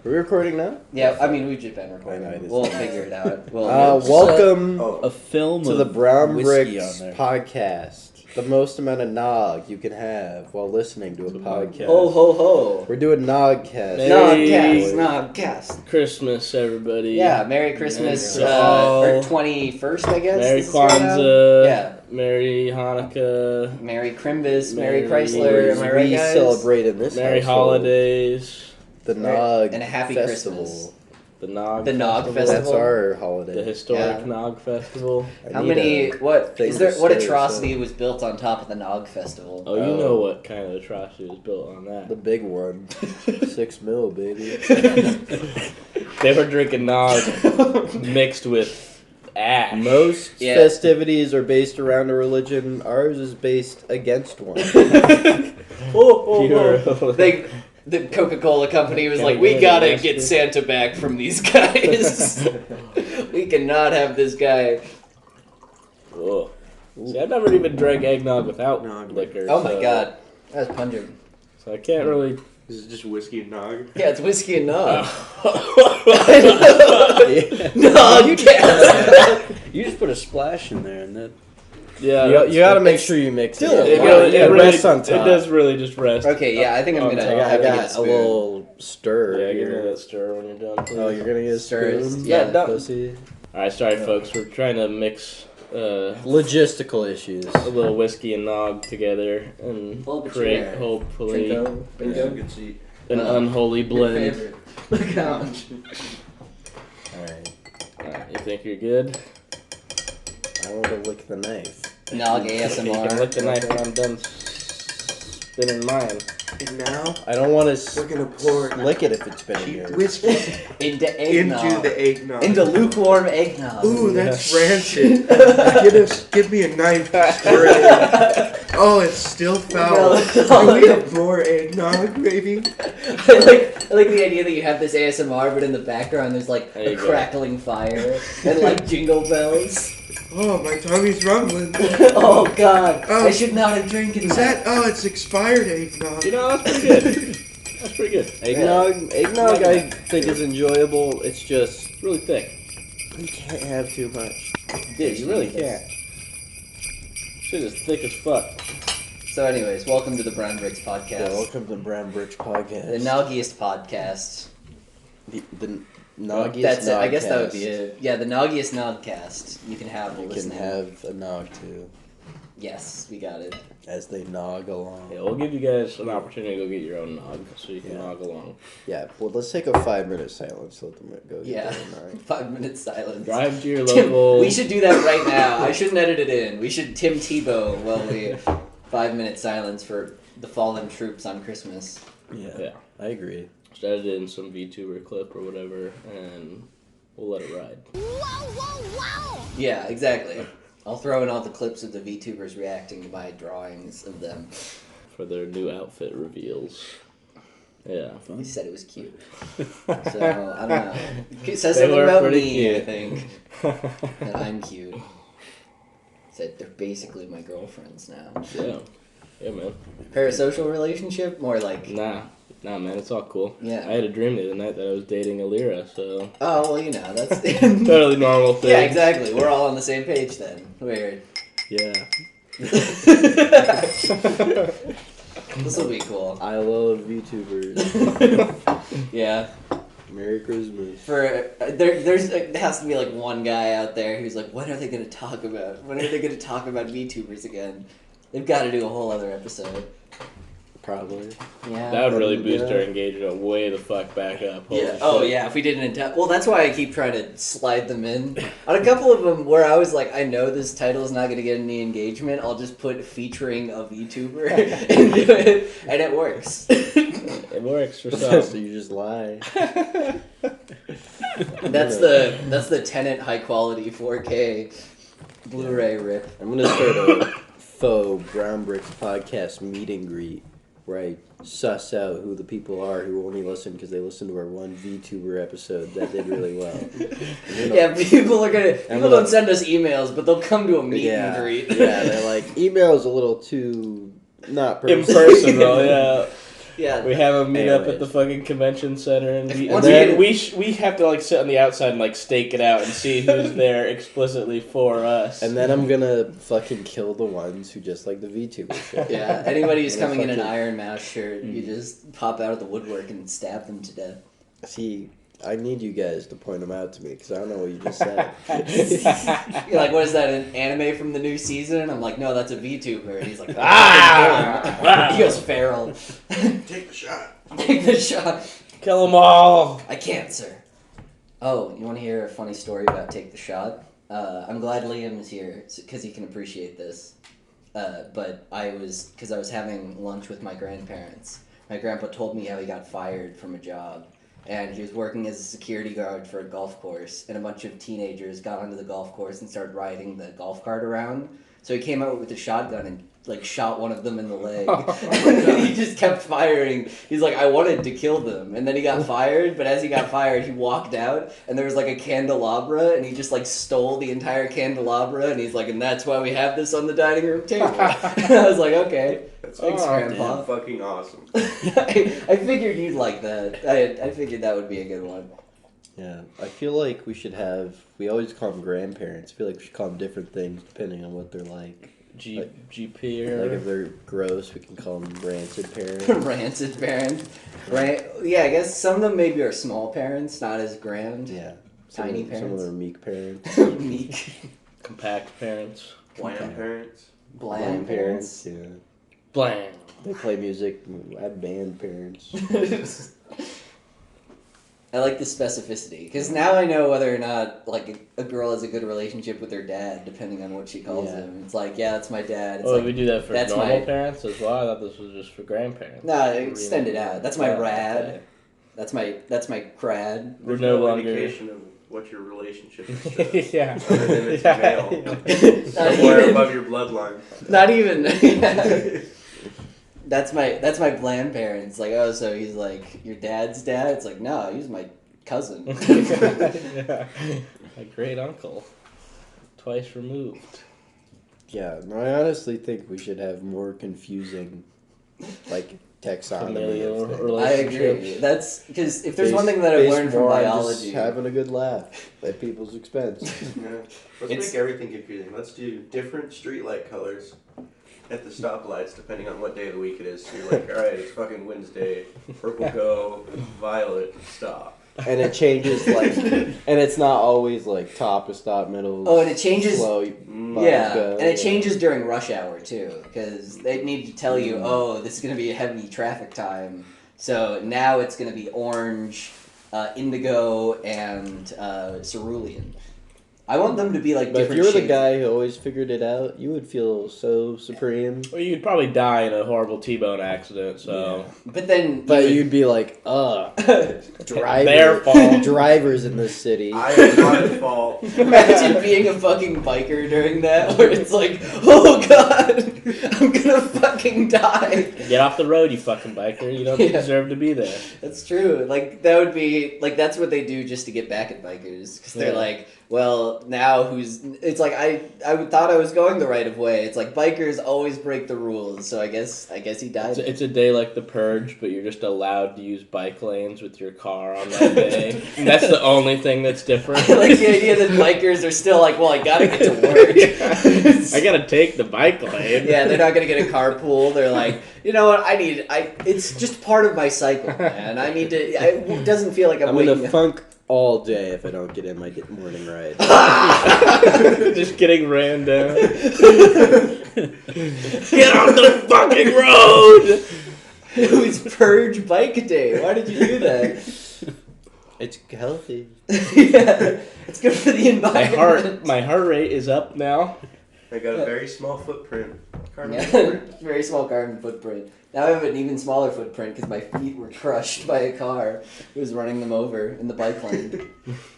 we recording now? Yeah, I mean, we've just been recording. We'll figure it out. Welcome a film to the Brown whiskey Bricks on there. podcast. The most amount of nog you can have while listening to a podcast. Ho, ho, ho. We're doing Nogcast. Nogcast. Christmas, everybody. Yeah, Merry Christmas. Merry 21st, I guess. Merry Kwanzaa. Yeah. Merry Hanukkah. Merry Crimbus. Merry Chrysler. Am I right, We guys? celebrate in this Merry household holidays. the Nog and a happy Festival. Christmas. The Nog. The Nog That's Festival. our holiday. The historic Yeah. Nog Festival. How many? What thing is there? to What say, atrocity so. was built on top of the Nog Festival? Oh, you know what kind of atrocity was built on that. The big one. 6 mil, baby. They were drinking Nog mixed with ash. Most Yeah. festivities are based around a religion. Ours is based against one. The Coca-Cola company was Gotta like, we get gotta arrested." get Santa back from these guys. We cannot have this guy. Ugh. See, I've never even drank eggnog without Nog. liquor. Oh my so- god, that's pungent. So I can't really. This is just whiskey and nog. Yeah, it's whiskey and nog. You just put a splash in there, and that. Yeah, You gotta make sure you mix it. Still, It, it rests on top. It does really just rest. Okay, yeah, I think I'm Oh, gonna I I have to get a got a spoon. little stir Yeah, give me here. that stir when you're done. Please. Oh, you're gonna get a Stirs, spoon? yeah. Pussy. Alright, sorry folks, we're trying to mix Logistical issues. a little whiskey and nog together and Pull up a create, chair. hopefully, Trinko, Bingo. Good seat. an unholy Your blend. favorite. Look out. Alright. Alright, you think you're good? I want to lick the knife. Nog You can lick the ASMR. knife when I'm done spinning mine. And now I don't want to we're gonna pour lick it if it's been here. whiskey Into eggnog. into the eggnog. Into lukewarm eggnog. Ooh, that's rancid. Give me a knife to stir it in. Oh, it's still foul. Can we have more eggnog, baby? I like the idea that you have this ASMR, but in the background there's like There a you go. crackling fire and like jingle bells. Oh, my tummy's rumbling. Oh god, Oh. I should not have drank Is that? Oh, it's expired eggnog. You know, that's pretty good. That's pretty good. Eggnog I think is enjoyable. It's just It's really thick. you can't have too much. Dude, you really can't. Shit is thick as fuck. So anyways, welcome to the Brown Bricks podcast. Yeah, welcome to the Brown Bricks podcast. The Noggiest podcast. The Noggiest That's it. I guess that would Nogcast. be it. Yeah, the Noggiest Nogcast. You can have You can listening. have a nog too, Yes, we got it. as they nog along. Yeah, we'll give you guys an opportunity to go get your own nog so you can Yeah. nog along. Yeah, well, let's take a 5-minute silence. Let them go. get Yeah. their nog. 5 minute silence. Drive to your Tim, local. we should do that right now. I shouldn't edit it in. We should Tim Tebow while we 5 minute silence for the fallen troops on Christmas. Yeah. I agree. Just edit in some VTuber clip or whatever, and we'll let it ride. Yeah, exactly. I'll throw in all the clips of the VTubers reacting to my drawings of them. For their new outfit reveals. Yeah. He said it was cute. So, I don't know. It says They something were about pretty me, cute. I think. That I'm cute. Said they're basically my girlfriends now. Yeah. Yeah, man. Parasocial relationship? More like... Nah, man, it's all cool. Yeah. I had a dream the other night that I was dating a Lyra, so... Oh, well, you know, that's... Totally normal thing. Yeah, exactly. We're all on the same page then. Weird. Yeah. This will be cool. I love VTubers. Yeah. Merry Christmas. There has to be like one guy out there who's like, when are they going to talk about? When are they going to talk about VTubers again? They've got to do a whole other episode. Probably. Yeah. That would really boost Yeah. our engagement way the fuck back up. Holy Yeah. shit. Oh yeah. If we didn't, well, that's why I keep trying to slide them in. On a couple of them where I was like, I know this title is not going to get any engagement. I'll just put featuring a VTuber and do it, and it works. It works for So some. you just lie. That's the Tenet high quality 4K Blu-ray rip. I'm gonna start a faux Brown Bricks podcast meet and greet where I suss out who the people are who only listen because they listened to our one VTuber episode that did really well. Yeah, people don't send us emails, but they'll come to a meet and greet. Yeah, they're like, email's a little too not personal. Impersonal, yeah. Yeah. We have a meet up at Anyways. the fucking convention center, and Once then we we have to like sit on the outside and like stake it out and see who's there explicitly for us. And then I'm gonna fucking kill the ones who just like the VTuber shit. Yeah, anybody who's I'm gonna coming in an fucking- Iron Mouse shirt, you just pop out of the woodwork and stab them to death. See, I need you guys to point them out to me because I don't know what you just said. You're like, what is that, an anime from the new season? And I'm like, no, that's a VTuber. And he's like, Ah! he goes feral. Take the shot. Take the shot. Kill them all. I can't, sir. Oh, you want to hear a funny story about Take the Shot? I'm glad Liam is here because he can appreciate this. But because I was having lunch with my grandparents. My grandpa told me how he got fired from a job. And he was working as a security guard for a golf course. And a bunch of teenagers got onto the golf course and started riding the golf cart around. So he came out with a shotgun and like shot one of them in the leg. And he just kept firing. He's like, I wanted to kill them. And then he got fired, but as he got fired, he walked out and there was like a candelabra and he just like stole the entire candelabra and he's like, and that's why we have this on the dining room table. And I was like, okay. That's Thanks, Grandpa. fucking awesome. I figured you'd like that. I figured that would be a good one. Yeah, I feel like we should have. We always call them grandparents. I feel like we should call them different things depending on what they're like. GP Like or if they're gross, we can call them rancid parents. Rancid parent. Yeah, I guess some of them maybe are small parents, not as grand. Yeah, Tiny Some of parents. them are meek parents. Meek. compact parents. Bland parents. Bland parents. Yeah, Bland. they play music. I have band parents. I like the specificity because now I know whether or not like a girl has a good relationship with her dad, depending on what she calls Yeah. him. It's like, yeah, that's my dad. It's Oh, like, we do that for that's normal my- parents as well. I thought this was just for grandparents. no, extend it out. That's my Oh, rad. okay. That's my crad. We're There's no no longer. indication of what your relationship is to, Yeah. other than it's Yeah. male. Not Somewhere even- above your bloodline. Not even. That's my bland parents. Like, oh, so he's like your dad's dad? It's like, no, he's my cousin. Yeah. My great uncle. Twice removed. Yeah, no, I honestly think we should have more confusing, like taxonomy. Familial of things. I relationships. agree. That's because if there's Based- one thing that I've based learned from more on biology, just having a good laugh at people's expense. Yeah. Let's It's- make everything confusing. Let's do different streetlight colors at the stoplights depending on what day of the week it is. So you're like, all right, it's fucking Wednesday. Purple go, violet stop. And it changes like, and it's not always like top to stop, middle. Oh, and it changes- Slow. yeah, go, and it changes during rush hour too, because they need to tell you, Mm. oh, this is going to be a heavy traffic time. So now it's going to be orange, indigo, and cerulean. I want them to be like But if different you were the shades. guy who always figured it out, you would feel so supreme. Well, you'd probably die in a horrible T-bone accident, so... But then, But you you'd be like, Their driver, fault. drivers in this city. I am not at fault. imagine being a fucking biker during that, where it's like, oh god, I'm gonna fucking die. Get off the road, you fucking biker. You don't Yeah. deserve to be there. That's true. Like that would be like that's what they do just to get back at bikers because they're Yeah. like, well, now who's? It's like I thought I was going the right of way. It's like bikers always break the rules, so I guess he died. It's a day like the purge, but you're just allowed to use bike lanes with your car on that day. And that's the only thing that's different. I like the idea that bikers are still like, well, I gotta get to work. I gotta take the bike lane. Yeah, they're not gonna get a carpool. They're like, you know what? It's just part of my cycle, man. I need to. It doesn't feel like I'm I'm gonna waking up. funk all day if I don't get in my morning ride. Just getting ran down. Get off the fucking road! It was purge bike day. Why did you do that? It's healthy. Yeah, it's good for the environment. My heart rate is up now. I got a very small footprint. Carbon Yeah, footprint. very small carbon footprint. Now I have an even smaller footprint because my feet were crushed by a car who was running them over in the bike lane.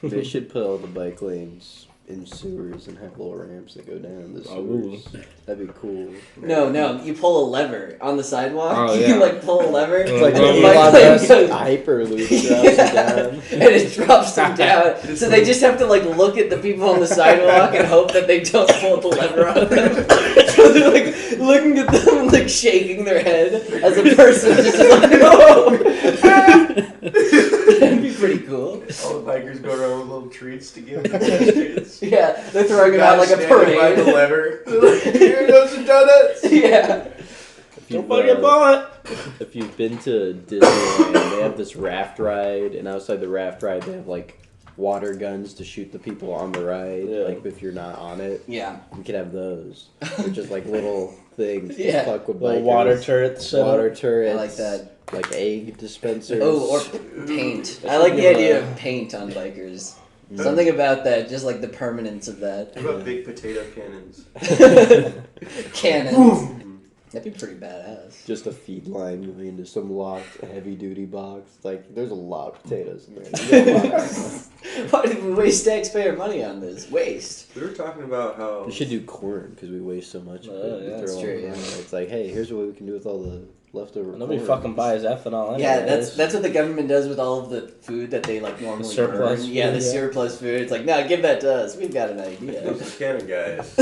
They should put all the bike lanes in sewers and have little ramps that go down the sewers. That'd be cool. No, you pull a lever on the sidewalk. Oh, You yeah. can like pull a lever. It's It's like the the bike Elon lane Musk goes- Hyperloop drops it down. and it drops them down. So they just have to like look at the people on the sidewalk and hope that they don't pull the lever on them. So they're like looking at them and like shaking their head as a person just like, no! That'd be pretty cool. All the bikers go around with little treats to give to these kids. Yeah, they're throwing it out like a By parade. the lever. Here goes some donuts. Yeah. Don't fucking ball it. If you've been to Disneyland, they have this raft ride, and outside the raft ride, they have like water guns to shoot the people on the ride. Yeah. Like if you're not on it, Yeah. you could have those. They're just like little things Yeah. to fuck with Little bikers. water turrets. Water turrets. I like that. Like egg dispensers. Oh, or paint. That's I like the good, idea of paint on bikers. Something about that, just like the permanence of that. What about big potato cannons? Cannons. That'd be pretty badass. Just a feed line moving into some locked heavy duty box. Like there's a lot of potatoes in there. You got a lot of Why did we waste taxpayer money on this? Waste. We were talking about how We should do corn because we waste so much of it. We yeah, throw that's all true, the yeah. corn. It's like, hey, here's what we can do with all the leftover Nobody corn. fucking buys ethanol anyway. Yeah, that's what the government does with all of the food that they like normally surplus burn. Yeah, food, the yeah. surplus food. It's like, no, give that to us. We've got an idea. those are cannon guys.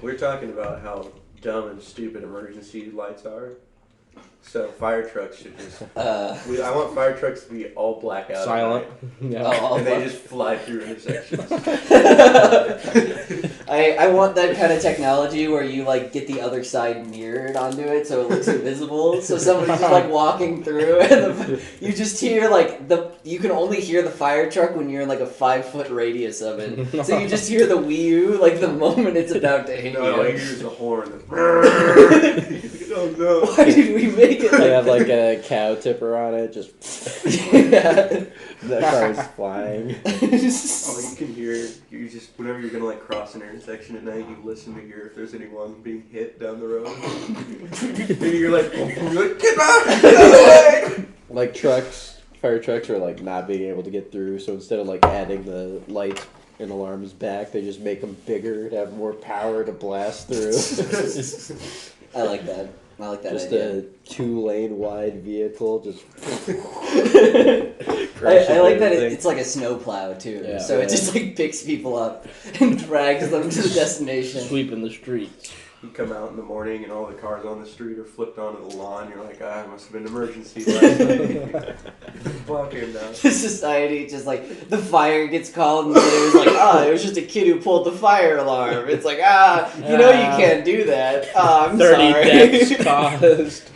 We were talking about how dumb and stupid emergency lights are. So fire trucks should just. I want fire trucks to be all black out. silent. At night, Yeah. and they just fly through intersections. I want that kind of technology where you like get the other side mirrored onto it so it looks invisible. So somebody's just like walking through and you just hear like you can only hear the fire truck when you're in like a 5-foot radius of it. So you just hear the wee like the moment it's about to hit No, all you you. hear is a horn. Oh no! Why did we make it? They have like a cow tipper on it, just Yeah. the car's flying. All you can hear, you just whenever you're gonna like cross an intersection at night, you listen to hear if there's anyone being hit down the road. And you're like, get back, get out of the way! Like trucks, fire trucks are like not being able to get through, so instead of like adding the lights and alarms back, they just make them bigger to have more power to blast through. I like that. I like that Just idea. a 2-lane wide vehicle, just. I like that it's like a snowplow too, Yeah. so it just like picks people up and drags them to the destination. Sweeping the streets. You come out in the morning and all the cars on the street are flipped onto the lawn. You're like, it must have been an emergency last night. Fuck him down. The society just like the fire gets called and it was like, it was just a kid who pulled the fire alarm. It's like, you know you can't do that. I'm 30 sorry. deaths caused.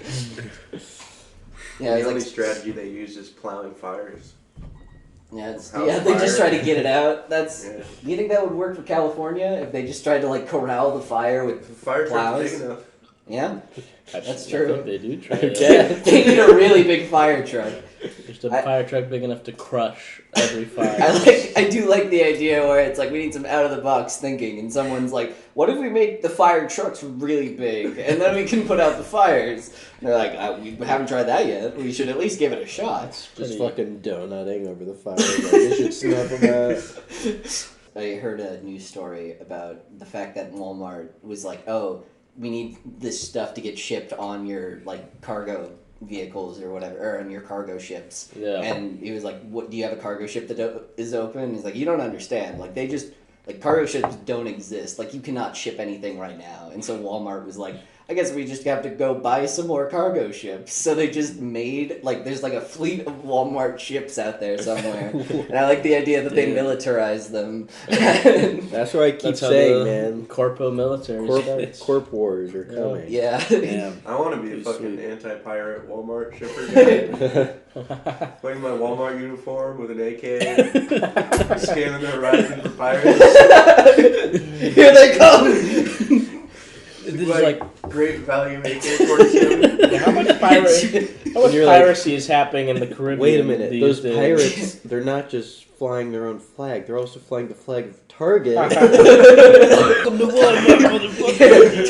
Yeah, The it's only like strategy they use is plowing fires. House fire. they just try to get it out. That's. Yeah. Do you think that would work for California if they just tried to like corral the fire with? If a fire truck's Plows? big enough. Yeah, That's true. They do try Okay. they need a really big fire truck. Just a fire truck big enough to crush every fire. I do like the idea where it's like we need some out of the box thinking, and someone's like, "What if we make the fire trucks really big, and then we can put out the fires?" And they're like, "We haven't tried that yet. We should at least give it a shot." Just fucking donutting over the fire. Like, they should snuff them out. I heard a news story about the fact that Walmart was like, "Oh, we need this stuff to get shipped on your like cargo vehicles or whatever, or on your cargo ships." Yeah. And he was like, "What? Do you have a cargo ship that is open?" He's like, "You don't understand. Like they just like cargo ships don't exist. Like you cannot ship anything right now." And so Walmart was like, "I guess we just have to go buy some more cargo ships." So they just made like there's like a fleet of Walmart ships out there somewhere, and I like the idea that they militarize them. That's what I keep That's how saying, the man. Corpo military starts. Corp-wars are coming. Yeah. Damn. I want to be a Pretty fucking sweet. anti-pirate Walmart shipper guy. Wearing my Walmart uniform with an AK, scanning the horizon for pirates. Here they come. This is Like, like great value AK-47. how much You're like- piracy is happening in the Caribbean? Wait a minute. these Those days? pirates, they're not just flying their own flag. They're also flying the flag of Target.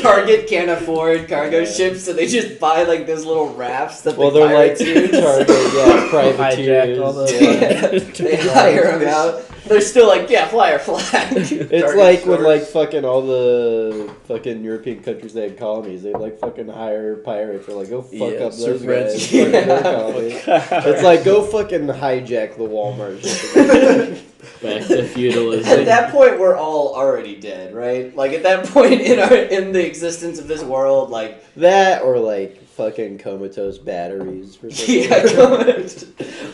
Target can't afford cargo ships, so they just buy like those little rafts that Well, the they're like pirates use. Target, yeah, Hijack all privateers. the- They hire them out. They're still like, yeah, flag. It's Target like when stores. like fucking all the fucking European countries they had colonies, they'd like fucking hire pirates or like go fuck Yeah, up Sir those Francis guys. Fucking their Drake. colony. It's like go fucking hijack the Walmart. Shit. Back to At feudalism. that point, we're all already dead, right? Like at that point in the existence of this world, like That or like fucking comatose batteries for something. yeah,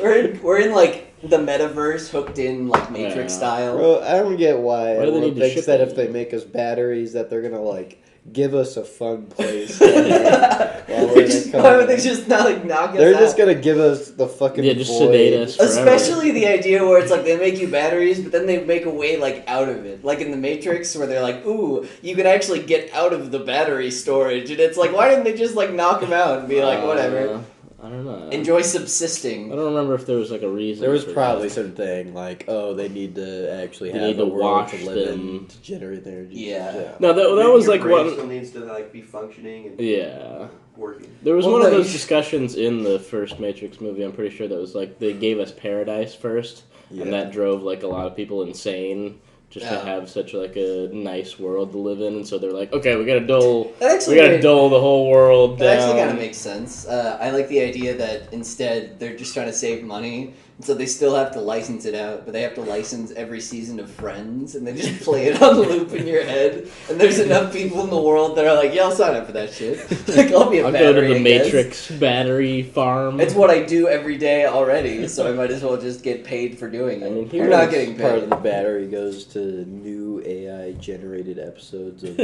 we're in like the metaverse, hooked in like Matrix Yeah. style. Bro, I don't get why Why do they everyone need to thinks ship that them? if they make us batteries that they're gonna like give us a fun place. While we're in a Why would they coma. just not like knock us They're out? just gonna give us the fucking Yeah, just void. sedate us forever. Especially the idea where it's like they make you batteries, but then they make a way like out of it. Like in the Matrix where they're like, ooh, you can actually get out of the battery storage. And it's like, why didn't they just like knock them out and be like, whatever, I don't know. enjoy I subsisting. don't remember if there was like a reason. There was for probably that. something like, oh, they need to actually They have need a to world to wash live them. in to generate the energy. Yeah. No, that Maybe was your like brain one. still needs to like be functioning and Yeah. working. There was Well, one of no, those you- discussions in the first Matrix movie. I'm pretty sure that was like they gave us paradise first, Yeah. and that drove like a lot of people insane just to Yeah. have such like a nice world to live in. And so they're like, okay, we gotta dull That dull the whole world That down. actually kind of makes sense. I like the idea that instead they're just trying to save money, and so they still have to license it out, but they have to license every season of Friends, and they just play it on loop in your head. And there's enough people in the world that are like, "Yeah, I'll sign up for that shit. Like, I'll be a I'll battery." go to the I guess. Matrix battery farm. It's what I do every day already, so I might as well just get paid for doing it. I mean, You're here not it's getting Part paid. of the battery goes to new AI generated episodes of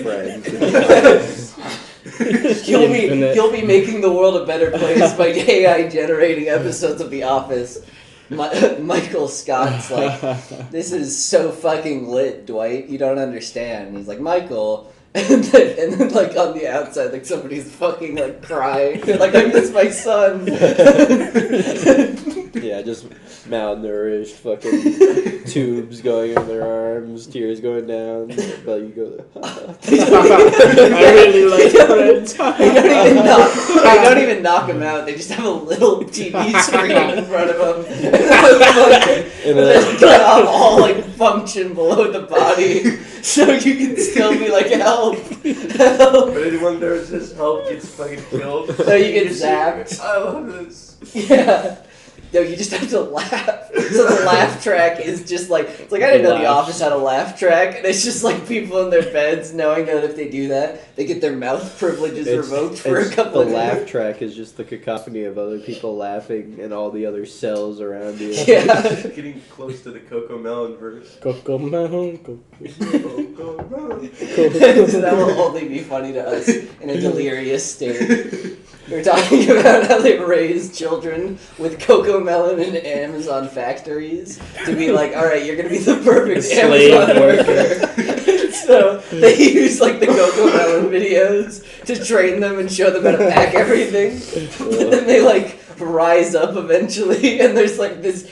Friends. He'll be making the world a better place by AI generating episodes of The Office. Michael Scott's like, this is so fucking lit, Dwight. You don't understand. And he's like, Michael. And then, like, on the outside, like, somebody's fucking, like, crying. They're like, I miss my son. Yeah, just malnourished, fucking tubes going in their arms, tears going down. But you go, I really like Friends. They don't even knock him out. They just have a little TV screen in front of him. And then cut off all like function below the body, so you can still be like help. But anyone there says help gets fucking killed. So you get just zapped. I love this. Yeah. No, you just have to laugh. So the laugh track is just like, it's like I didn't know The Laughs. Office had a laugh track, and it's just like people in their beds knowing that if they do that, they get their mouth privileges revoked for a couple the of laugh days. track is just the cacophony of other people laughing and all the other cells around you. Yeah. Getting close to the Coco Melon verse. Coco Melon, Coco Melon. So that will only be funny to us in a delirious state. We're talking about how they raise children with Coco Melon and Amazon factories to be like, all right, you're gonna be the perfect Slave Amazon worker. So they use like the Coco Melon videos to train them and show them how to pack everything. And then they like rise up eventually, and there's like this.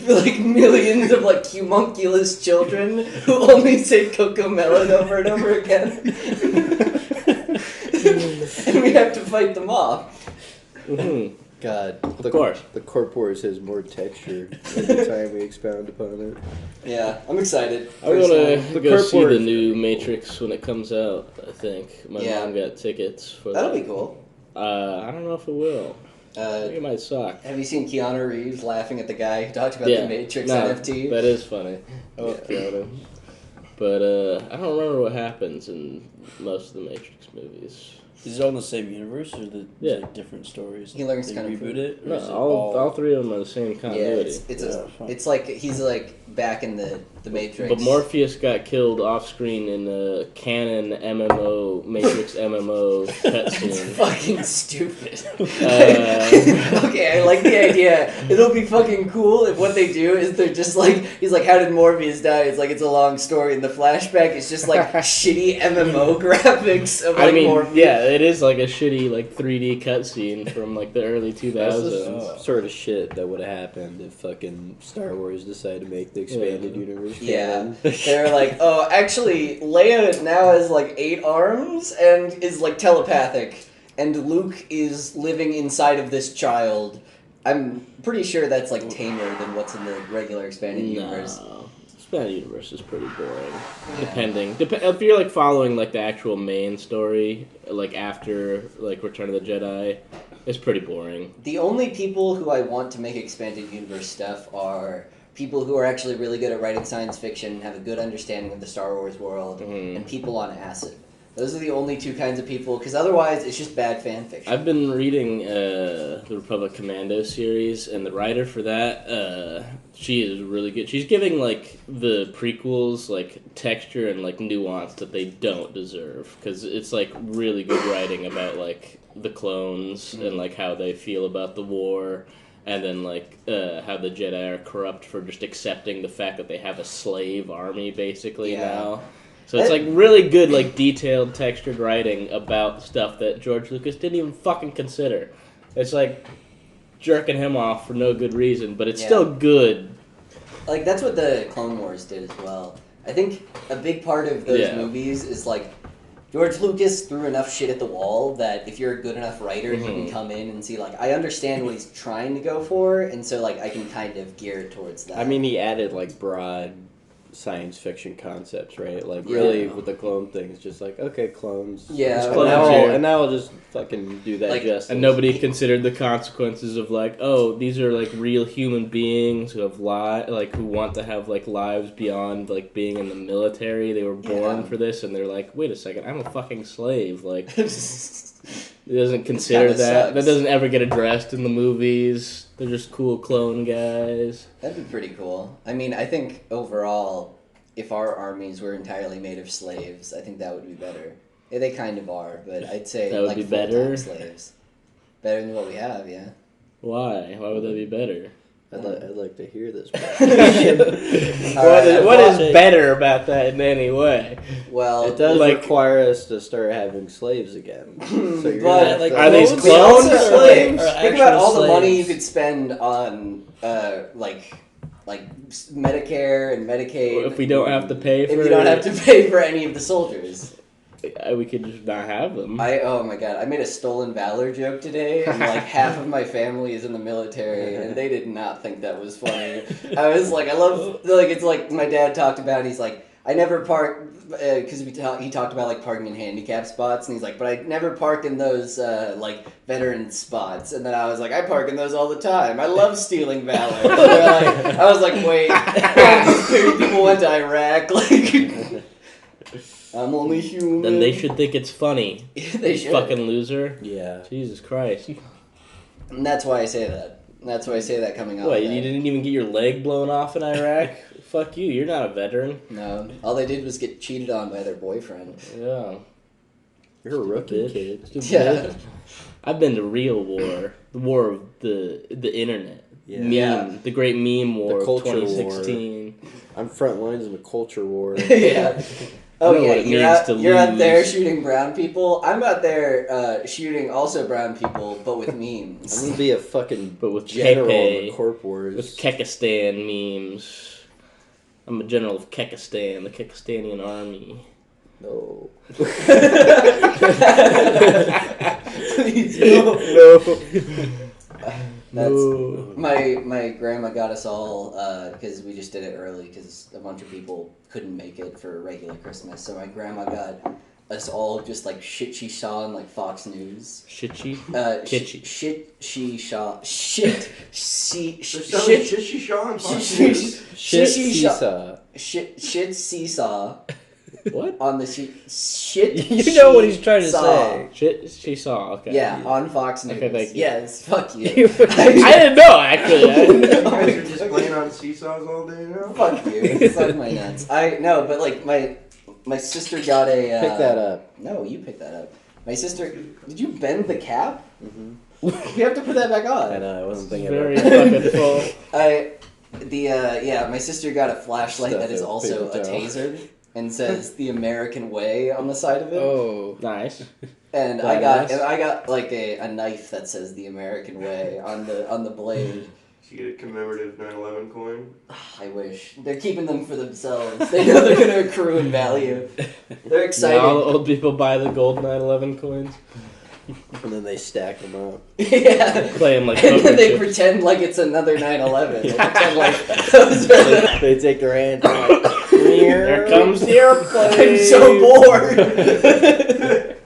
Like millions of like homunculus children who only say Coco Melon over and over again. And we have to fight them off. Mhm. God, Of course. the corp-wars has more texture every time we expound upon it. Yeah, I'm excited. I'm First gonna time. The go Corp see the Wars. new Matrix when it comes out. I think my Yeah. mom got tickets for That'll that. be cool. I don't know if it will. I think it might suck. Have you seen Keanu Reeves laughing at the guy who talked about Yeah. the Matrix No, NFT? That is funny. I love Keanu. But I don't remember what happens in most of the Matrix movies. Is it all in the same universe, or Yeah. like different stories? He learns they Kung Fu. reboot it. Or No, is it all three of them are the same Yeah, continuity. it's like he's like back in the Matrix. But Morpheus got killed off screen in the canon MMO Matrix MMO It's cutscene. fucking stupid. Uh, Okay, I like the idea. It'll be fucking cool if what they do is they're just like, he's like, how did Morpheus die? It's like, it's a long story. And the flashback is just like shitty MMO graphics of like I mean, Morpheus. yeah, it is like a shitty like 3D cutscene from like the early That's 2000s. the sort of shit that would have happened if fucking Star Wars decided to make the expanded universe Yeah. canon. They're like, oh, actually, Leia now has like 8 arms and is like telepathic. And Luke is living inside of this child. I'm pretty sure that's like tamer than what's in the regular expanded universe. No. Expanded universe is pretty boring. Depending. If you're like following like the actual main story, like after like Return of the Jedi, it's pretty boring. The only people who I want to make expanded universe stuff are people who are actually really good at writing science fiction, have a good understanding of the Star Wars world, and people on acid. Those are the only two kinds of people, because otherwise it's just bad fan fiction. I've been reading the Republic Commando series, and the writer for that, she is really good. She's giving like the prequels like texture and like nuance that they don't deserve, because it's like really good writing about like the clones and like how they feel about the war. And then, like, how the Jedi are corrupt for just accepting the fact that they have a slave army, basically, now. So it's, like, really good, like, detailed, textured writing about stuff that George Lucas didn't even fucking consider. It's, like, jerking him off for no good reason, but it's still good. Like, that's what the Clone Wars did as well. I think a big part of those movies is, like, George Lucas threw enough shit at the wall that if you're a good enough writer, you can come in and see, like, I understand what he's trying to go for, and so, like, I can kind of gear it towards that. I mean, he added, like, broad science fiction concepts, right? Like, really, with the clone thing, it's just like, okay, clones. Yeah. And now I'll just fucking do that justice. And nobody considered the consequences of, like, oh, these are, like, real human beings who have who want to have, like, lives beyond, like, being in the military. They were born for this, and they're like, wait a second, I'm a fucking slave. Like, it doesn't consider that. Sucks. That doesn't ever get addressed in the movies. They're just cool clone guys. That'd be pretty cool. I mean, I think overall, if our armies were entirely made of slaves, I think that would be better. Yeah, they kind of are, but I'd say that would like be full-time better. slaves. Better than what we have, yeah. Why? Why would that be better? I'd like to hear this. What is better about that in any way? Well, It does like- require us to start having slaves again. So you're But, gonna have like, to- Are these clones? clones also, or slaves? Or think about actual all the money you slaves? could spend on, like Medicare and Medicaid. If we don't have to pay for If you don't have to pay for any of the soldiers. we could just not have them. Oh my god, I made a stolen valor joke today, and like half of my family is in the military, and they did not think that was funny. I was like, it's like my dad talked about, he's like, I never park, because he talked about like parking in handicap spots, and he's like, but I never park in those like veteran spots, and then I was like, I park in those all the time. I love stealing valor. And I was like, wait, people went to Iraq, like. I'm only human. Then they should think it's funny. They should. Fucking loser. Yeah. Jesus Christ. And that's why I say that. That's why I say that coming out. What, you didn't even get your leg blown off in Iraq? Fuck you, you're not a veteran. No. All they did was get cheated on by their boyfriend. Yeah. You're a rookie, Bitch. kid. Stupid Yeah. bitch. I've been to real war. The war of the internet. Yeah. Meme. Yeah. The great meme war The of culture war. 2016. I'm front lines in the culture war. Yeah. I Oh know yeah, what it you're means out, to you're out there lose. shooting brown people. I'm out there shooting also brown people, but with memes. I'm gonna be a fucking But with general Pepe. in the corp-wars. With Kekistan memes. I'm a general of Kekistan, the Kekistanian army. No. Please, That's No. my grandma got us all because we just did it early because a bunch of people couldn't make it for regular Christmas. So my grandma got us all just like shit she saw on like Fox News. Shitchy? Kitschy. Shit she saw. Shit she Shit, shit she Sean. shit Shit she saw. seesaw. Shit seesaw What? on the shit. You know what he's trying to saw. say. Shit she saw, okay. Yeah, on Fox News. Okay, thank you. Yes, fuck you. I didn't know, actually. You guys are just playing on seesaws all day now? Fuck you. Suck my nuts. But like my sister got a. Pick that up. No, you pick that up. My sister. Did you bend the cap? Mm-hmm. You have to put that back on. I know, I wasn't thinking Very about that. fucking full. My sister got a flashlight Stuff that is it, also a paper towel. taser and says the American way on the side of it. Oh. Nice. And Badass. I got like a knife that says the American way on the blade. Did you get a commemorative 9/11 coin? I wish. They're keeping them for themselves. They know they're going to accrue in value. They're excited. Now all the old people buy the gold 9/11 coins. And then they stack them up. Yeah. Play 'em like And poker then they chips. pretend like it's another 9/11. They pretend like those are the... They take their hands and like, Here comes the airplane. I'm so bored.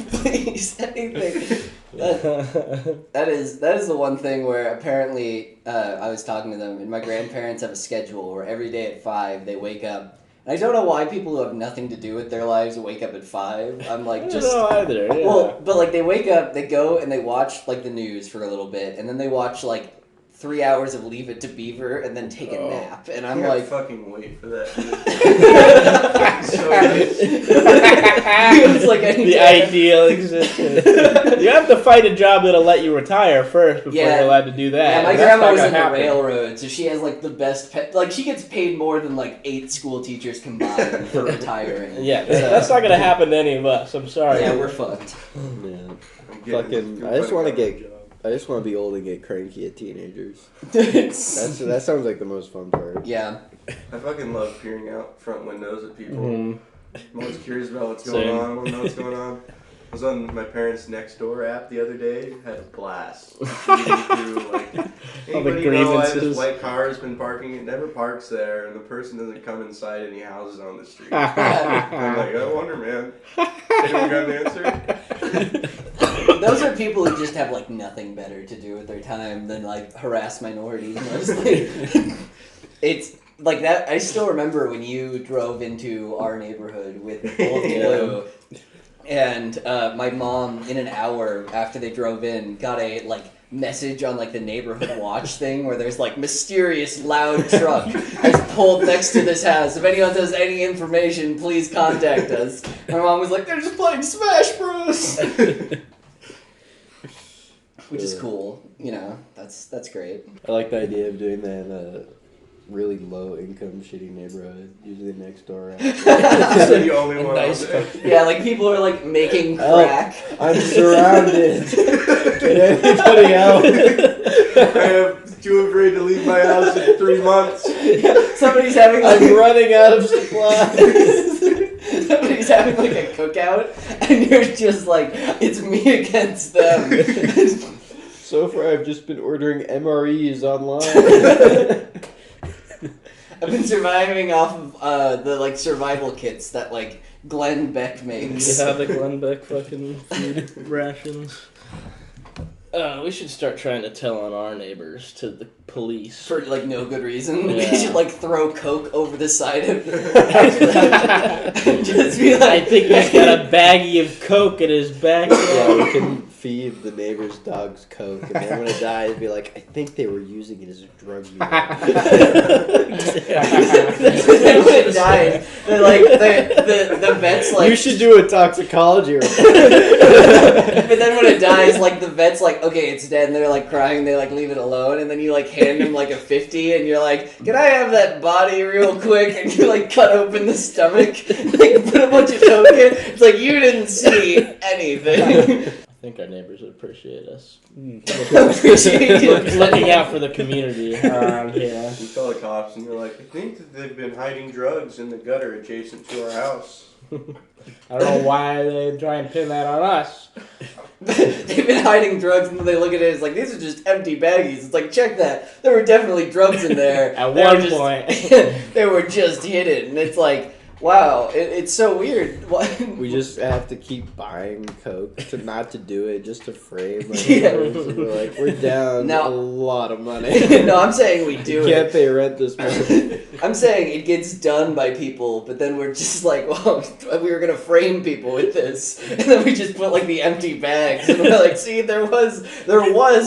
Please, anything. That is the one thing where apparently I was talking to them, and my grandparents have a schedule where every day at 5 they wake up. And I don't know why people who have nothing to do with their lives wake up at 5. I'm like, I don't just know either. Yeah. well, but like they wake up, they go and they watch like the news for a little bit, and then they watch like 3 hours of Leave It to Beaver, and then take a nap. And I'm I like, fucking wait for that. it's like the ideal existence. You have to fight a job that'll let you retire first before Yeah. you're allowed to do that. yeah, my And that's grandma not was gonna in the happen. railroad, so she has like the best like she gets paid more than like 8 school teachers combined for retiring. Yeah, So- that's not gonna happen to any of us. I'm sorry. Yeah, we're fucked. Yeah. I'm getting- Fucking, I just want to getting get, a job. I just want to be old and get cranky at teenagers. It's- That sounds like the most fun part. yeah. I fucking love peering out front windows at people. Mhm. I'm always curious about what's going Same. on. I want to know what's going on. I was on my parents' Nextdoor app the other day. Had a blast. Reading through, like, All the anybody know why this grievances. white car has been parking? It never parks there, and the person doesn't come inside any houses on the street. I'm like, I wonder, man. Anyone got an answer? Those are people who just have like nothing better to do with their time than like harass minorities mostly. It's like that. I still remember when you drove into our neighborhood with Old Blue, and my mom in an hour after they drove in got a like message on like the neighborhood watch thing where there's like mysterious loud truck has pulled next to this house. If anyone has any information, please contact us. My mom was like, they're just playing Smash Bros. Which is cool, you know. That's great. I like the idea of doing that in a really low income, shitty neighborhood. Usually next door. Just the only one nice out there. Yeah, like people are like making Help. crack. I'm surrounded. Can anybody help? I am too afraid to leave my house in 3 months. Somebody's having like I'm running out of supplies. somebody's having like a cookout, and you're just like, it's me against them. So far, I've just been ordering MREs online. I've been surviving off of the like survival kits that like Glenn Beck makes. You have the Glenn Beck fucking food rations. We should start trying to tell on our neighbors to the police. For like no good reason. We Yeah. should like throw coke over the side of just be like, I think he's got a baggie of coke in his back. Yeah, we can feed the neighbor's dogs Coke, and then when it dies, be like, I think they were using it as a drug use. then when it dies, they're like the vet's like You should do a toxicology report. but then when it dies, like the vet's like, okay, it's dead, and they're like crying, they like leave it alone, and then you like hand him like a 50, and you're like, can I have that body real quick? And you like cut open the stomach, like put a bunch of coke in. It's like you didn't see anything. I think our neighbors would appreciate us. Appreciate you. Looking out for the community around here. You call the cops and you're like, I think that they've been hiding drugs in the gutter adjacent to our house. I don't know why they try and pin that on us. They've been hiding drugs, and then they look at it, it's like, these are just empty baggies. It's like, check that. There were definitely drugs in there. At They were one just- point. they were just hidden. And it's like, wow, it's so weird. We just have to keep buying Coke to not to do it, just to frame our Yeah. neighbors. And we're like, we're down Now- a lot of money. No, I'm saying we do Can't it. pay rent this month. I'm saying it gets done by people, but then we're just like, well, we were gonna frame people with this, and then we just put like the empty bags, and we're like, see, there was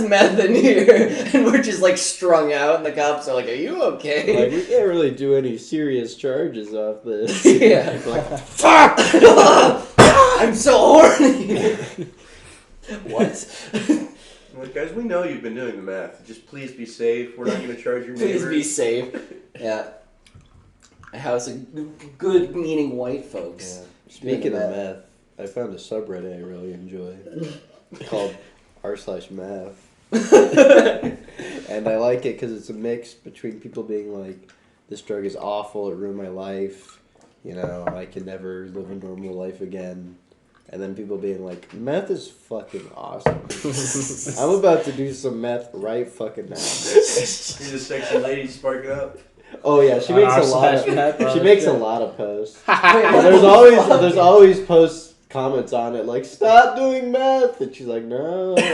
meth in here, and we're just like strung out, and the cops are like, are you okay? Like, we can't really do any serious charges off this. Yeah. We're like, fuck! I'm so horny. What? I'm like, guys, we know you've been doing the math. Just please be safe. We're not going to charge your Please neighbors. be safe. Yeah. A house of good meaning white folks. Yeah. Speaking of meth, I found a subreddit I really enjoy called r/math. And I like it because it's a mix between people being like, this drug is awful, it ruined my life, you know, I can never live a normal life again. and then people being like, meth is fucking awesome. I'm about to do some meth right fucking now. She's a sexy lady, spark it up. Oh yeah, she makes R a lot slash meth, of, bro, she that's makes a good. lot of posts. Wait, And there's always posts comments on it like, stop doing meth, and she's like, no. Like,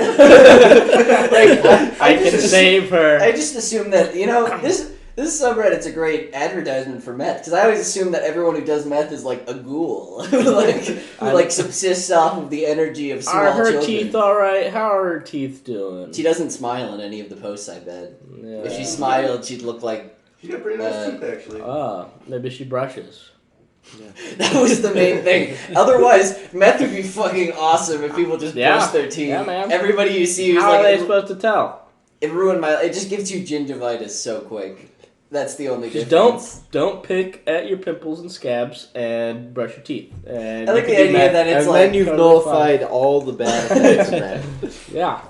I can save her. I just assume that, you know, this subreddit's a great advertisement for meth, because I always assume that everyone who does meth is like a ghoul, who subsists off of the energy of small Are her children. teeth alright? How are her teeth doing? She doesn't smile in any of the posts, I bet. Yeah. If she smiled, she'd look like... She's got pretty nice teeth, actually. Maybe she brushes. That was the main thing. Otherwise, meth would be fucking awesome if people just brush their teeth. Yeah, man. Everybody you see who's How like... are they supposed to tell? It ruined my... It just gives you gingivitis so quick. That's the only Just difference. don't pick at your pimples and scabs and brush your teeth. And I like you the can do idea meth. that it's And like... then you've totally nullified all the bad effects of meth. Yeah.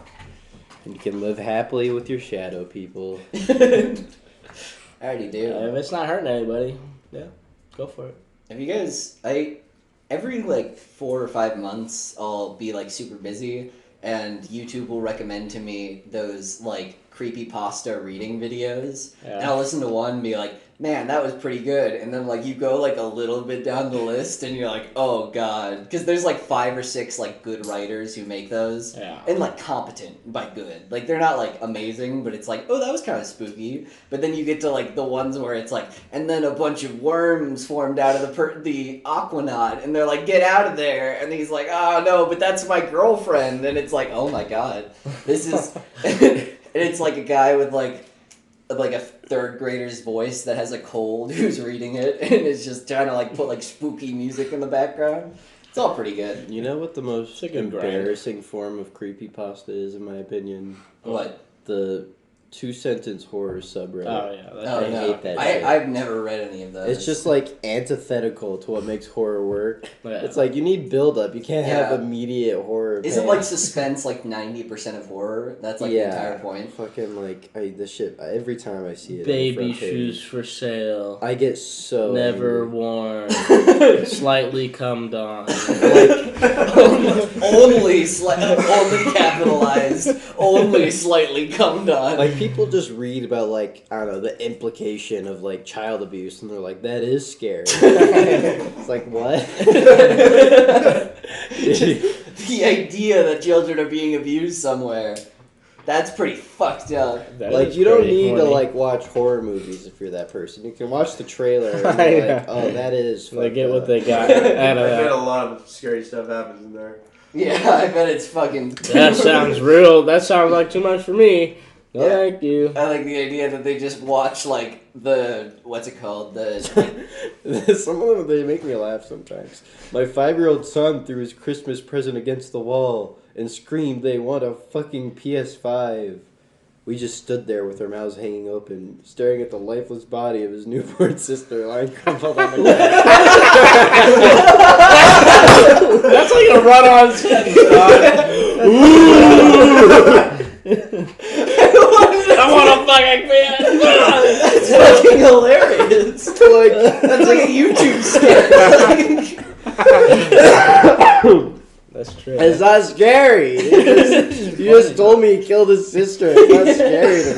And you can live happily with your shadow people. I already do. If it's not hurting anybody, yeah, go for it. Have you guys... Every, 4 or 5 months, I'll be, super busy, and YouTube will recommend to me those, Creepypasta reading videos. Yeah. And I'll listen to one and be like, man, that was pretty good. And then, you go, a little bit down the list, and you're like, oh, God. Because there's, 5 or 6, good writers who make those. Yeah. And, competent by good. They're not, amazing, but it's oh, that was kind of spooky. But then you get to, the ones where it's and then a bunch of worms formed out of the aquanaut, and they're like, get out of there. And he's like, oh, no, but that's my girlfriend. And it's oh, my God. This is... And it's a guy with, a third grader's voice that has a cold who's reading it, and is just trying to, put, spooky music in the background. It's all pretty good. You know what the most It's a good grind. embarrassing form of creepypasta is, in my opinion? What? The 2-sentence horror subreddit. Oh yeah, that's Oh, I no. hate that shit. I've never read any of those. It's just antithetical to what makes horror work. Yeah. It's you need build up. You can't have Yeah. immediate horror. Isn't payoff. suspense 90% of horror? That's the Yeah. entire point. Fucking this shit. Every time I see it, on the baby front page, shoes for sale. I get so Never angry. worn. Slightly cummed on. only capitalized, only slightly cummed on. People just read about I don't know, the implication of child abuse, and they're like, that is scary. It's what? The idea that children are being abused somewhere. That's pretty fucked up. That is You don't pretty need horny. to watch horror movies if you're that person. You can watch the trailer and I you're know. oh, that is They fucked get up. what they got I out of bet a that. lot of scary stuff happens in there. Yeah, I bet it's fucking... That sounds real. That sounds like too much for me. No, Yeah. thank you. I like the idea that they just watch, the... What's it called? The... Some of them, they make me laugh sometimes. My 5-year-old son threw his Christmas present against the wall and screamed they want a fucking PS5. We just stood there with our mouths hanging open, staring at the lifeless body of his newborn sister lying crumpled on the ground. That's like a run-on sentence, dog. I want a fucking That's fucking hilarious. That's like a YouTube skit. That's true. It's not scary. You just told me he killed his sister. It's not scary to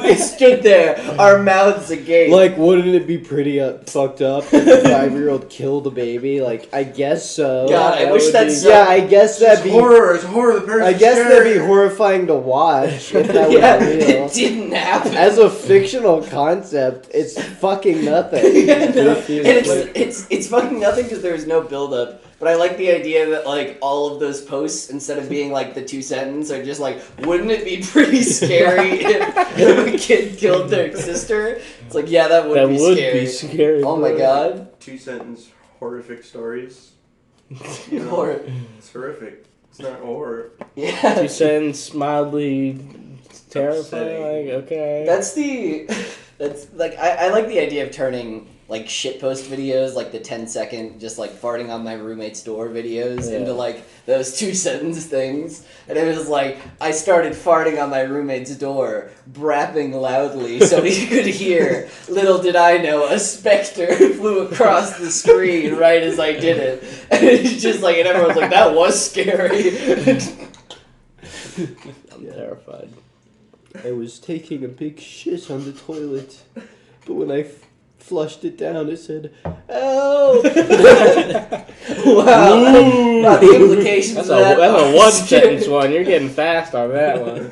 me. We stood there, our mouths agape. Wouldn't it be pretty fucked up if the 5-year-old killed a baby? I guess so. God, I That wish would that's be- Yeah, I guess that'd be... It's horror. The person's I guess scary. that'd be horrifying to watch if that was yeah, real. it didn't happen. As a fictional concept, it's fucking nothing. Yeah, no. And it's fucking nothing because there's no build up. But I like the idea that all of those posts, instead of being the 2-sentence, are just wouldn't it be pretty scary if a kid killed their sister? It's yeah, that would That be would scary. be scary. Oh my god. 2-sentence horrific stories. Or, It's horrific. It's not horror. yeah. 2 cents, mildly terrifying. Okay. That's the That's like I like the idea of turning like shitpost videos, like the 10-second just like farting on my roommate's door videos into like those 2-sentence things. And it was like I started farting on my roommate's door, brapping loudly so he could hear. Little did I know a specter flew across the screen right as I did it. And it's just like, and everyone's like, that was scary. I'm terrified. I was taking a big shit on the toilet, but when I flushed it down, it said, "Help!" Wow. Wow, the implications That's of that a are one-sentence one. You're getting fast on that one.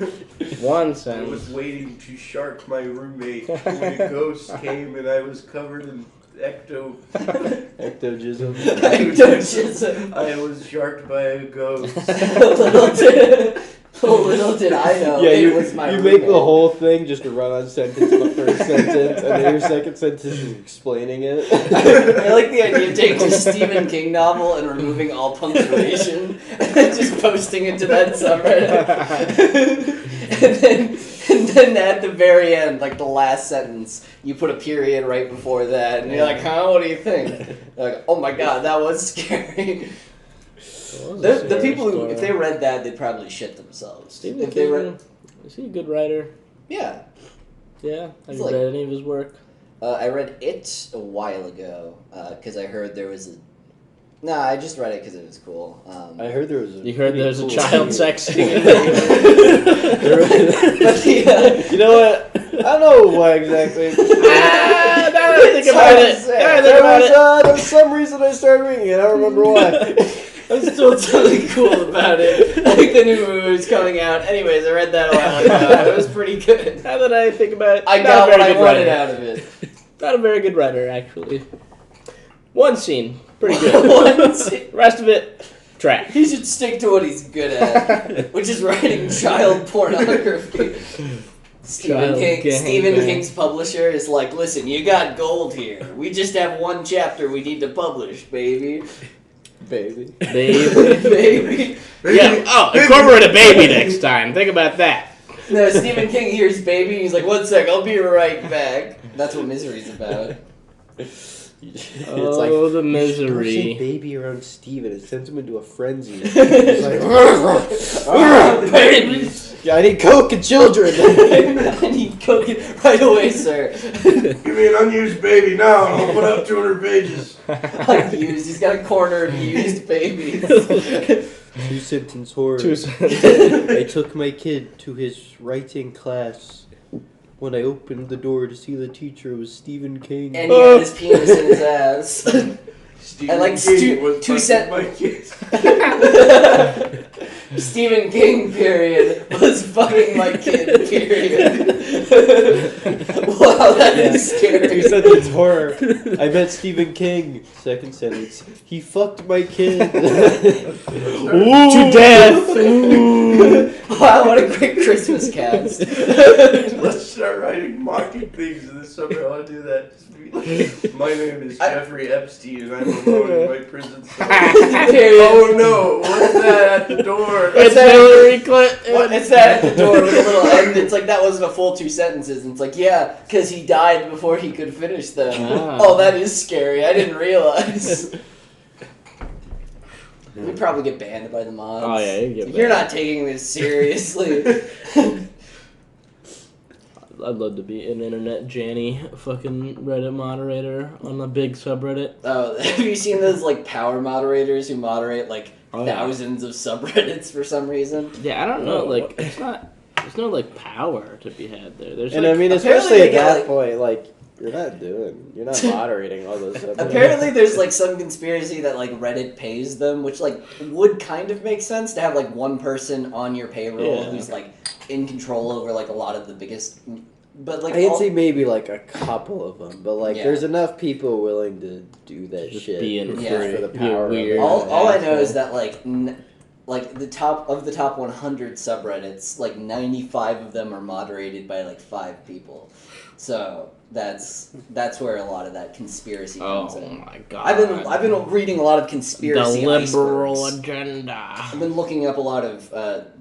One I sentence. was waiting to shark my roommate when a ghost came and I was covered in Ectogism. Ectogism. I was sharked by a ghost. Little did I know it was my you roommate. make the whole thing just a run-on sentence in the first sentence, and then your second sentence is explaining it. I like the idea of taking a Stephen King novel and removing all punctuation and then just posting it to that subreddit. and then at the very end, like the last sentence, you put a period right before that, and you're like, huh, what do you think? They're like, oh my god, that was scary. The people who, if they read that, they'd probably shit themselves. Stephen If they read, King, is he a good writer? yeah. Yeah. Have He's you like- read any of his work? I read it a while ago, because I heard there was a... Nah, I just read it because it was cool. I heard there was a. You heard pretty there's a cool child scene. sex scene. But the, You know what? I don't know why exactly. Now that I think It's about hard it. to say. Now I think There about was, it. there was some reason I started reading it. I don't remember why. I'm still totally cool about it. Like the new movie was coming out. Anyways, I read that a while ago. It was pretty good. Now that I think about it, I not got a what very I good wanted writer. out of it. Not a very good writer, actually. One scene, pretty good. One scene. Rest of it, trash. He should stick to what he's good at, which is writing child pornography. Stephen King's publisher is like, listen, you got gold here. We just have one chapter we need to publish, baby. Baby. Baby. Baby. Yeah, oh, incorporate a baby next time. Think about that. No, Stephen King hears baby, he's like, 1 sec, I'll be right back. That's what Misery's about. It's Oh, like, the Don't say misery. baby around Steven. It sends him into a frenzy. It's like, Babies. yeah, I need coke and children. I need cooking right away, sir. Give me an unused baby now and I'll put up 200 pages. Unused. He's got a corner of used babies. 2-sentence horror. I took my kid to his writing class. When I opened the door to see the teacher, it was Stephen King. And he had his penis in his ass. Stephen like King was two fucking cent- my kids. Stephen King, period, was fucking my kid, period. Wow, that is scary. 2-sentence horror. I met Stephen King. Second sentence. He fucked my kid. To death. Wow, what a great Christmas cast. Let's start writing mocking things in the summer. I want to do that. Just be like, my name is Jeffrey Epstein and I'm alone in my prison cell. Period. Oh no, what's that at the door? It's Hillary Clinton. What? It's that at the door with a little end. It's like that wasn't a full 2 sentences. And it's like, yeah, because he died before he could finish them. Ah. Oh, that is scary. I didn't realize. We'd probably get banned by the mods. Oh, yeah, you'd get You're banned. not taking this seriously. I'd love to be an internet Janny fucking Reddit moderator on a big subreddit. Oh, have you seen those like power moderators who moderate like Oh, yeah. thousands of subreddits for some reason? Yeah, I don't know. Like, it's not. There's no like power to be had there. There's And like, I mean, apparently especially they at get, that like- point, like, you're not moderating all those stuff. Apparently, there's like some conspiracy that like Reddit pays them, which like would kind of make sense to have like one person on your payroll Yeah. who's like in control over like a lot of the biggest. But like, I can all- see maybe like a couple of them, but like Yeah. there's enough people willing to do that Just shit being for, Yeah. for the Be power. weird. Of it. all I know asshole. is that like the top 100 subreddits, like 95 of them are moderated by like 5 people. So that's where a lot of that conspiracy comes Oh in. my god. I've been reading a lot of conspiracy the liberal icebergs. agenda. I've been looking up a lot of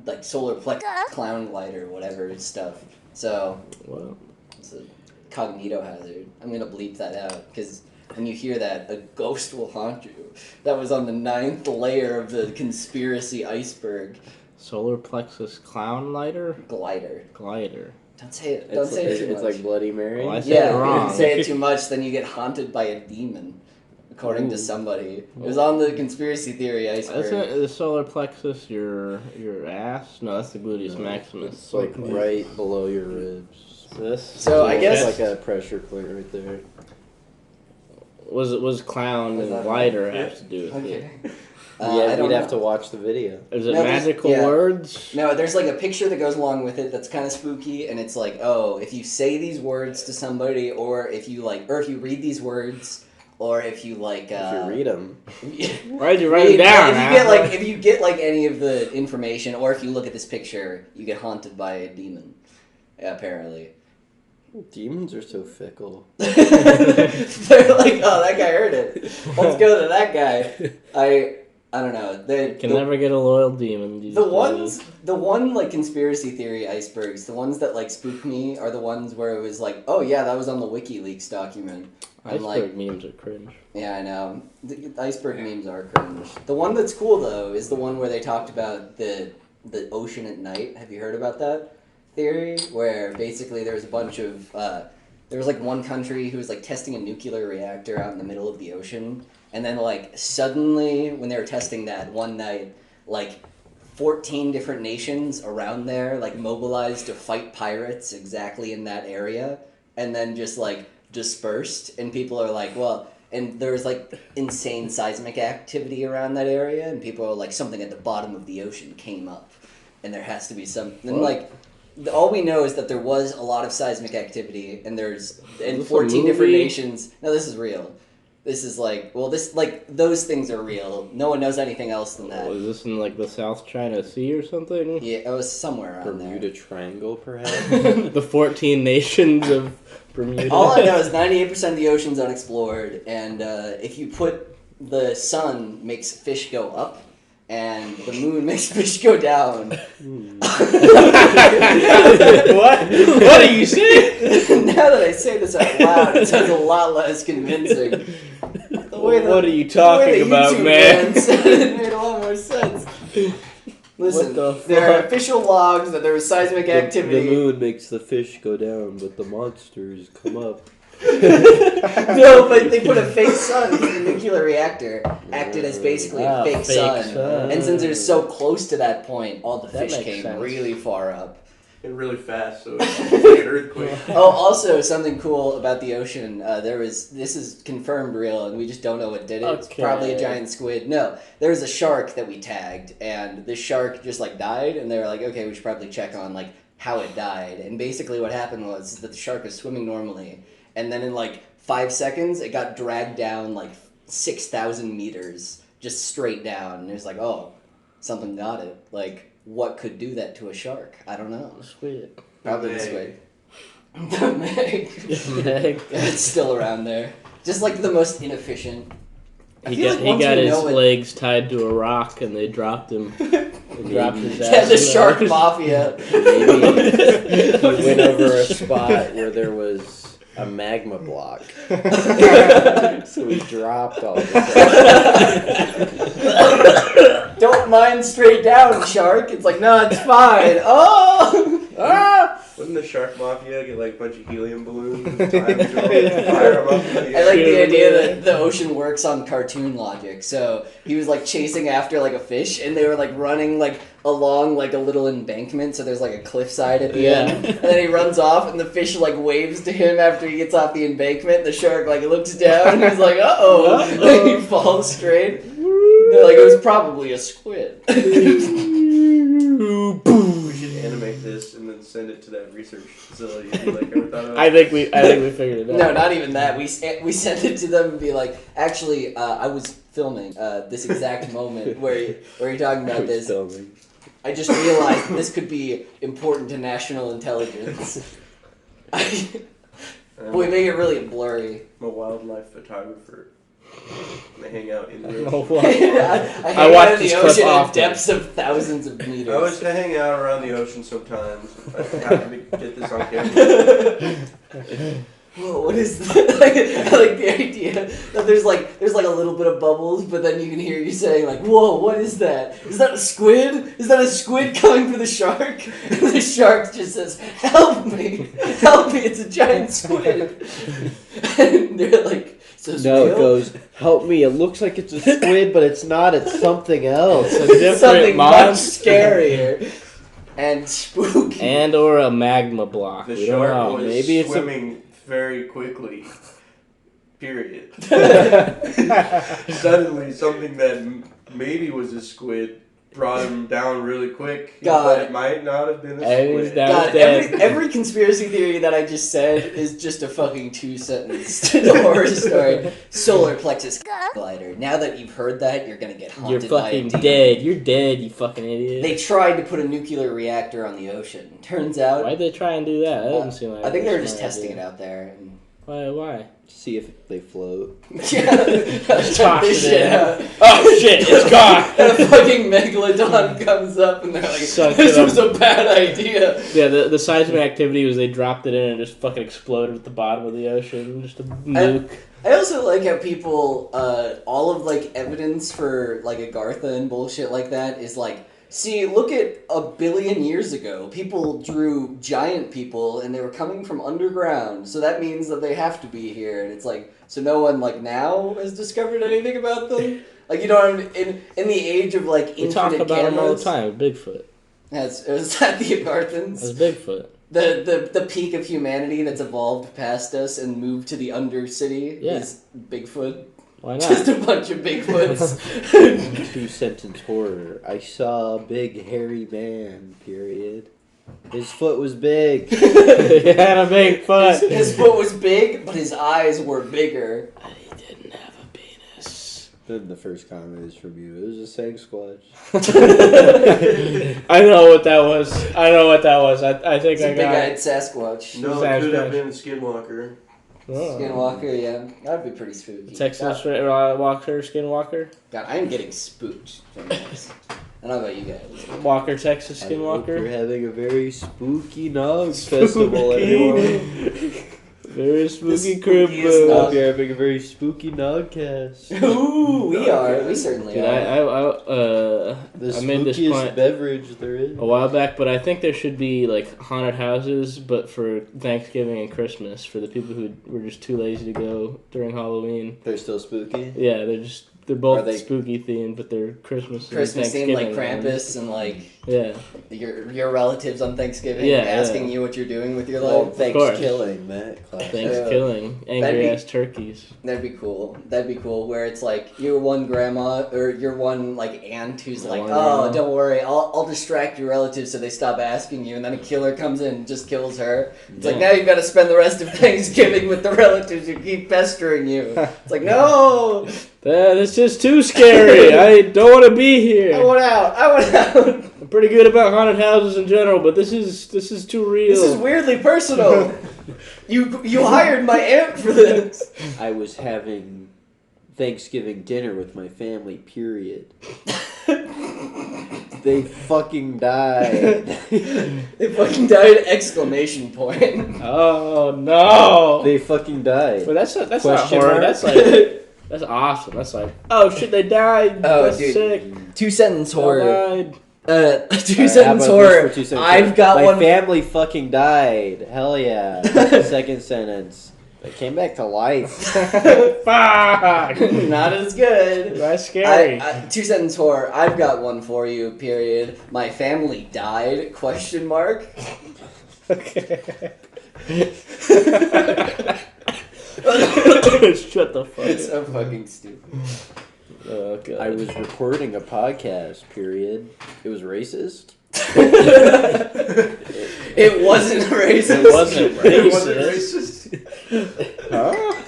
like solar plex clown light or whatever stuff. So Well, it's a cognito hazard. I'm gonna bleep that out because when you hear that, a ghost will haunt you. That was on the 9th layer of the conspiracy iceberg. Solar plexus clown lighter? Glider. Don't say it. Don't say it too much. It's like Bloody Mary. Oh, I said Yeah, it wrong. if you say it too much, then you get haunted by a demon, according to somebody. It was on the conspiracy theory iceberg. That's the solar plexus, your ass? No, that's the gluteus maximus. It's like right below your ribs. This? So I guess- it's like a pressure plate right there. Was clown Was and that glider right? have to do with Okay. it? I Yeah, don't we'd have know. to watch the video. Is it No, there's- magical yeah. words? No, there's like a picture that goes along with it that's kind of spooky, and it's like, oh, if you say these words to somebody, or if you read these words, or if you like, If you read them. Why'd you write it down? if you get like any of the information, or if you look at this picture, you get haunted by a demon. Yeah, apparently. Demons are so fickle. They're like, oh, that guy heard it. Let's go to that guy. I don't know. Can never get a loyal demon. The one like conspiracy theory icebergs, the ones that like spook me are the ones where it was like, oh yeah, that was on the WikiLeaks document. And Iceberg memes are cringe. Yeah, I know. The iceberg memes are cringe. The one that's cool though is the one where they talked about the ocean at night. Have you heard about that theory? Where basically there's a bunch of there was like one country who was like testing a nuclear reactor out in the middle of the ocean. And then, like, suddenly, when they were testing that one night, like, 14 different nations around there, like, mobilized to fight pirates exactly in that area. And then just, like, dispersed. And people are like, well... And there was, like, insane seismic activity around that area. And people are like, something at the bottom of the ocean came up. And there has to be some... And, like... All we know is that there was a lot of seismic activity. And there's... And 14 different nations... No, this is real. This is like, well, those things are real. No one knows anything else than that. Was this in like the South China Sea or something? Yeah, it was somewhere around Bermuda Triangle, perhaps? The 14 nations of Bermuda. All I know is 98% of the ocean's unexplored, and if you put the sun makes fish go up, and the moon makes fish go down. What? What are you saying? Now that I say this out loud, it sounds a lot less convincing. What are you talking about, man? It made a lot more sense. Listen, there are official logs that there was seismic activity. The moon makes the fish go down, but the monsters come up. No, but they put a fake sun because the nuclear reactor acted as basically a fake sun. And since it was so close to that point, all the That fish makes came sense. really far up. And really fast, so it's like an earthquake. Oh, also something cool about the ocean. This is confirmed real, and we just don't know what did it. It's Okay. probably a giant squid. No, there was a shark that we tagged, and this shark just like died, and they were like, okay, we should probably check on like how it died. And basically, what happened was that the shark was swimming normally, and then in like 5 seconds, it got dragged down like 6,000 meters, just straight down. And it was like, oh, something got it. Like, what could do that to a shark? I don't know. Sweet. Probably Meg. this way. The Meg. Meg. It's still around there. Just like the most inefficient. I He feel got, like he once got we his know it- legs tied to a rock and they dropped him. They dropped his ass Yeah, the in shark ocean. mafia. Maybe we went over a spot where there was a magma block. So we dropped all of it. Don't mind straight down, shark. It's like, no, it's fine. Oh! Ah! Wouldn't the shark mafia get like a bunch of helium balloons and tie them to them, fire them up in the I like air? the idea that the ocean works on cartoon logic. So he was like chasing after like a fish, and they were like running like along like a little embankment. So there's like a cliffside at the end, and then he runs off, and the fish like waves to him after he gets off the embankment. The shark like looks down, and he's like, "Uh oh!" And he falls straight. They're like, "It was probably a squid." We should animate this and then send it to that research facility. Have you like ever thought about I think we figured it out. No, not even that. We sent it to them and be like, actually, I was filming this exact moment where you're talking about this. I just realized this could be important to national intelligence. We make it really blurry. I'm a wildlife photographer. They hang out in the Oh, ocean. what? I hang watch out in this the clip ocean at often. depths of thousands of meters. I always hang out around the ocean sometimes. I have to get this on camera. whoa, what is this? I like the idea that there's like a little bit of bubbles, but then you can hear you saying like, whoa, what is that? Is that a squid? Is that a squid coming for the shark? And the shark just says, help me, it's a giant squid. And they're like, so No, it goes, help me, it looks like it's a squid, but it's not, it's something else. Different something much monster. scarier and spooky. And or a magma block. The We don't shark know. was Maybe it's swimming very quickly. Period. Suddenly, something that maybe was a squid brought him down really quick. God. But it might not have been a And he's squid. down. God, every conspiracy theory that I just said is just a fucking 2-sentence to the horror story. Solar plexus glider. Now that you've heard that, you're gonna get haunted You're by a fucking demon. dead. You're dead, you fucking idiot. They tried to put a nuclear reactor on the ocean. Turns out, Why'd they try and do that? That doesn't seem like I think they were a just smart testing idea. it out there. And Why? See if they float. yeah, Toss this it shit in. out. Oh shit, it's gone! And a fucking megalodon comes up and they're like, Suck this it up. was a bad idea. Yeah, the seismic activity was they dropped it in and it just fucking exploded at the bottom of the ocean. Just a nuke. I also like how people, all of like evidence for like Agartha and bullshit like that is like, see, look at 1 billion years ago. People drew giant people and they were coming from underground, so that means that they have to be here. And it's like, so no one like now has discovered anything about them? Like, you know what I mean? In the age of like We talk infinite about them all the cameras. time. Bigfoot. Was that the Agarthans? That's Bigfoot. The peak of humanity that's evolved past us and moved to the Undercity Yeah. is Bigfoot. Why Just not? a bunch of Bigfoots. 2-sentence horror. I saw a big hairy man, period. His foot was big. He had a big foot. His foot was big, but his eyes were bigger. But he didn't have a penis. Then the first comment is from you. It was a Sasquatch. I know what that was. I think It's a I got big-eyed it. Sasquatch. No, it could have been Skinwalker. Oh. Skinwalker, yeah. That'd be pretty spooky. Texas Walker, Skinwalker. God, I am getting spooked. from this. I don't know about you guys. Walker, Texas I hope you're Skinwalker. having a very spooky Nog festival, everyone. Very spooky The crib. spookiest I Nog. hope you're having a very spooky Nogcast. Ooh, we are. We certainly Dude, are. The I made this spookiest point beverage there is. a while back, but I think there should be like haunted houses, but for Thanksgiving and Christmas for the people who were just too lazy to go during Halloween. They're still spooky? Yeah, they're both Are they- spooky themed, but they're Christmas. and Christmas themed like Thanksgiving Krampus and like Yeah, your relatives on Thanksgiving Yeah, asking yeah. you what you're doing with your Well, life. thanks course. killing that class. Thanksgiving, That'd angry be- ass turkeys. That'd be cool. That'd be cool. Where it's like your one grandma or your one like aunt who's like, One oh, grandma. don't worry, I'll distract your relatives so they stop asking you, and then a killer comes in and just kills her. It's like Yeah. now you've got to spend the rest of Thanksgiving with the relatives who keep pestering you. It's like no, That's just too scary. I don't want to be I here. want out. I want out. I'm pretty good about haunted houses in general, but this is too real. This is weirdly personal. You hired my aunt for this. I was having Thanksgiving dinner with my family, period. They fucking died. They fucking died! Exclamation point. Oh no! They fucking died. But that's not Question horror. mark? That's like that's awesome. That's like oh shit, they died. Oh, that's dude. sick. 2-sentence They horror. died. 2-sentence Alright, how about horror. this for 2 seconds? I've got my one. family fucking died. Hell yeah. Second sentence. They came back to life. Fuck. Not as good. That's scary. 2-sentence horror. I've got one for you. Period. My family died? Question mark. Okay. Shut the fuck It's up. so fucking stupid. Oh, God. I was recording a podcast, period. It was racist. It wasn't racist. It wasn't It wasn't racist. racist. Huh?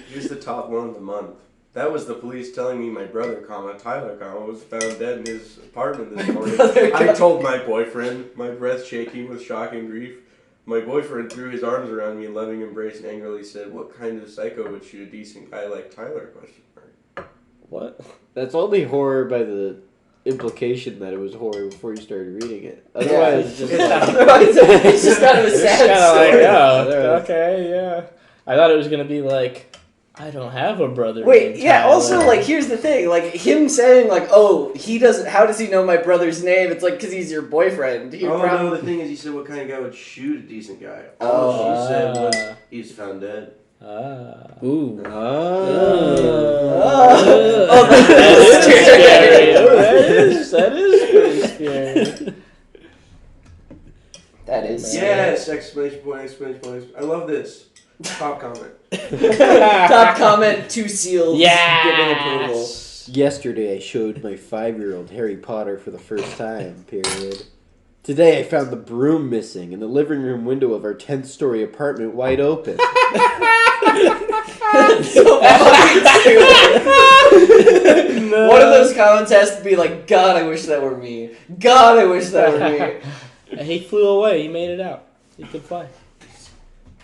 Here's the top one of the month. That was the police telling me my brother, Tyler, was found dead in his apartment this morning. brother, I told my boyfriend, my breath shaking with shock and grief. My boyfriend threw his arms around me in loving embrace and angrily said, "What kind of psycho would shoot a decent guy like Tyler?" Question mark. What? That's only horror by the implication that it was horror before you started reading it. Otherwise, it's just like... It's just kind of a sad story. Okay, yeah. I thought it was gonna be like, I don't have a brother. Wait, named yeah, Tyler. also, like, here's the thing. Like, him saying, like, oh, he doesn't... How does he know my brother's name? It's like, because he's your boyfriend. He No, the thing is, he said what kind of guy would shoot a decent guy. All she said was, he's found dead. Ooh. Oh, That is scary. That is pretty scary. That is scary. Yes! Exclamation point, exclamation point. I love this. Top comment. Top comment, 2 seals, giving approval. Yes. Yesterday I showed my 5-year-old Harry Potter for the first time, period. Today I found the broom missing and the living room window of our 10th story apartment wide open. So fucking stupid. No. One of those comments has to be like, God, I wish that were me. God, I wish that were me. He flew away. He made it out. He could fly.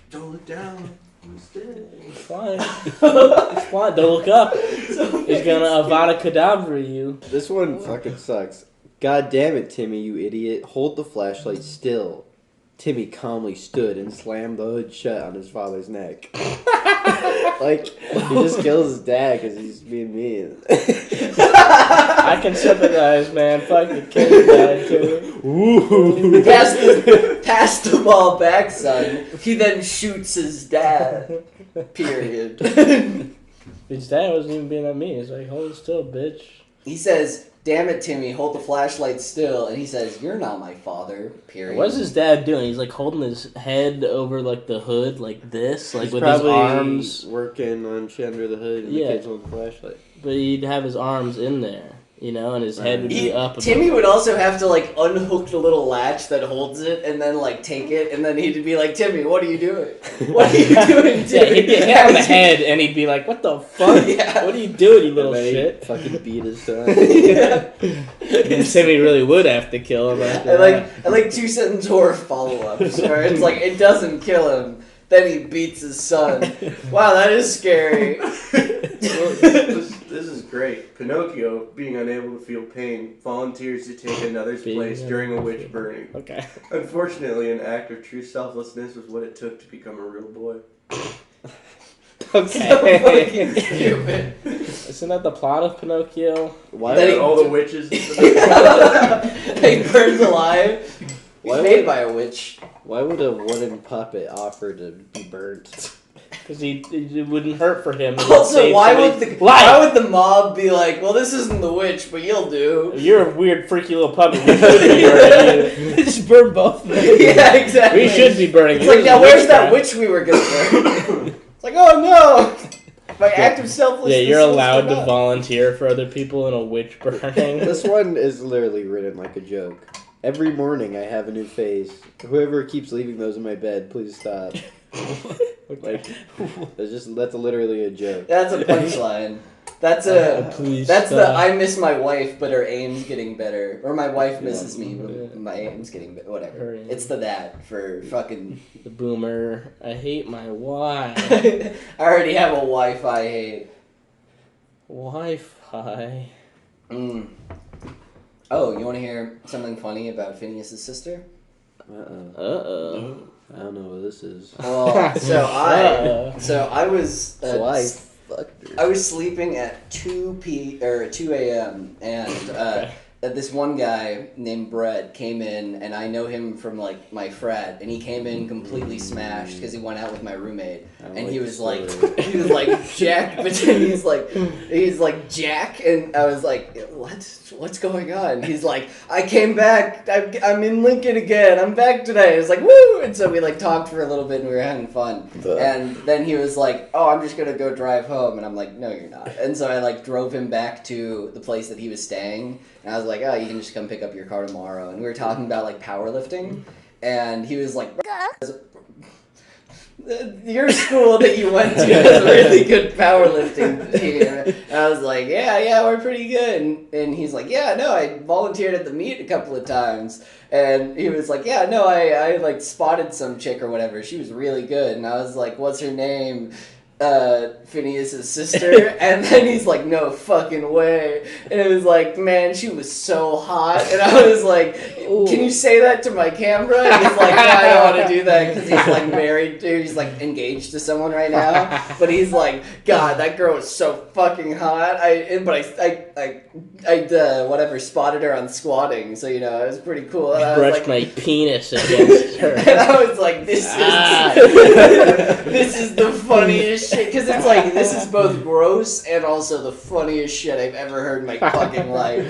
Don't look down. He's dead. He's flying. He's flying. Don't look up. He's gonna Avada Kedavra you. This one fucking sucks. God damn it, Timmy, you idiot. Hold the flashlight still. Timmy calmly stood and slammed the hood shut on his father's neck. Like, he just kills his dad because he's being mean. I can sympathize, man. Fucking kill your dad, too. Ooh. Pass the ball back, son. He then shoots his dad. Period. His dad wasn't even being that mean. He's like, hold it still, bitch. He says, damn it, Timmy, hold the flashlight still. And he says, you're not my father, period. What's his dad doing? He's like holding his head over like the hood like this, like He's with his probably arms. working on shit under the hood and Yeah. the kids hold the flashlight. But he'd have his arms in there, you know, and his head would be up. Timmy would also have to, like, unhook the little latch that holds it and then, like, take it. And then he'd be like, Timmy, what are you doing? What are you doing, Timmy? Yeah, he'd get hit on the head and he'd be like, what the fuck? Yeah. What are you doing, you little And then he shit? fucking beat his son. Yeah. And Timmy really would have to kill him after I like 2-sentence horror follow-ups where it's like, it doesn't kill him. Then he beats his son. Wow, that is scary. This is great. Pinocchio, being unable to feel pain, volunteers to take another's place during a witch burning. Okay. Unfortunately, an act of true selflessness was what it took to become a real boy. Okay. Stupid. Isn't that the plot of Pinocchio? Why That would, he- All the witches. He burns alive. He's Why made would- by a witch. why would a wooden puppet offer to be burnt? Because it wouldn't hurt for him. It would Also, save why somebody's would life. the mob be like, well, this isn't the witch, but you'll do. You're a weird, freaky little puppet. We should be burning you. Just burn both of them. Yeah, exactly. We should be burning It's you. like, This now is where's that witchcraft. witch we were gonna burn? It's like, oh no! My act of selflessness. Yeah, you're was allowed to forgotten. volunteer for other people in a witch burning. This one is literally written like a joke. Every morning I have a new face. Whoever keeps leaving those in my bed, please stop. Like, that's literally a joke. That's a punchline. That's Please that's the stop. I miss my wife, but her aim's getting better, or my wife misses me, but my aim's getting better. Whatever. Her aim. It's the that for fucking. The boomer. I hate my wife. I already have a wife I hate. Wi-Fi. Oh, you want to hear something funny about Phineas's sister? Uh-oh. Uh-oh. I don't know what this is. Well, so I was So I fucked her. I was sleeping at 2 a.m. and this one guy named Brett came in, and I know him from like my frat, and he came in completely smashed because he went out with my roommate, and he was like Jack, but then he's like Jack, and I was like, what's going on? He's like, I came back, I'm in Lincoln again, I'm back today. I was like, woo! And so we like talked for a little bit, and we were having fun, and then he was like, oh, I'm just gonna go drive home, and I'm like, no, you're not. And so I like drove him back to the place that he was staying. And I was like, oh, you can just come pick up your car tomorrow. And we were talking about, like, powerlifting. And he was like, your school that you went to has a really good powerlifting team. And I was like, yeah, we're pretty good. And he's like, yeah, no, I volunteered at the meet a couple of times. And he was like, yeah, no, I like, spotted some chick or whatever. She was really good. And I was like, what's her name? Phineas's sister, and then he's like, no fucking way. And it was like, man, she was so hot. And I was like, can you say that to my camera? And he's like, no, I don't want to do that because he's like married to, he's like engaged to someone right now. But he's like, God, that girl is so fucking hot. I whatever, spotted her on squatting, so you know, it was pretty cool. And I was Brushed like, my penis against her. and I was like, this is the funniest shit, because it's like, this is both gross and also the funniest shit I've ever heard in my fucking life.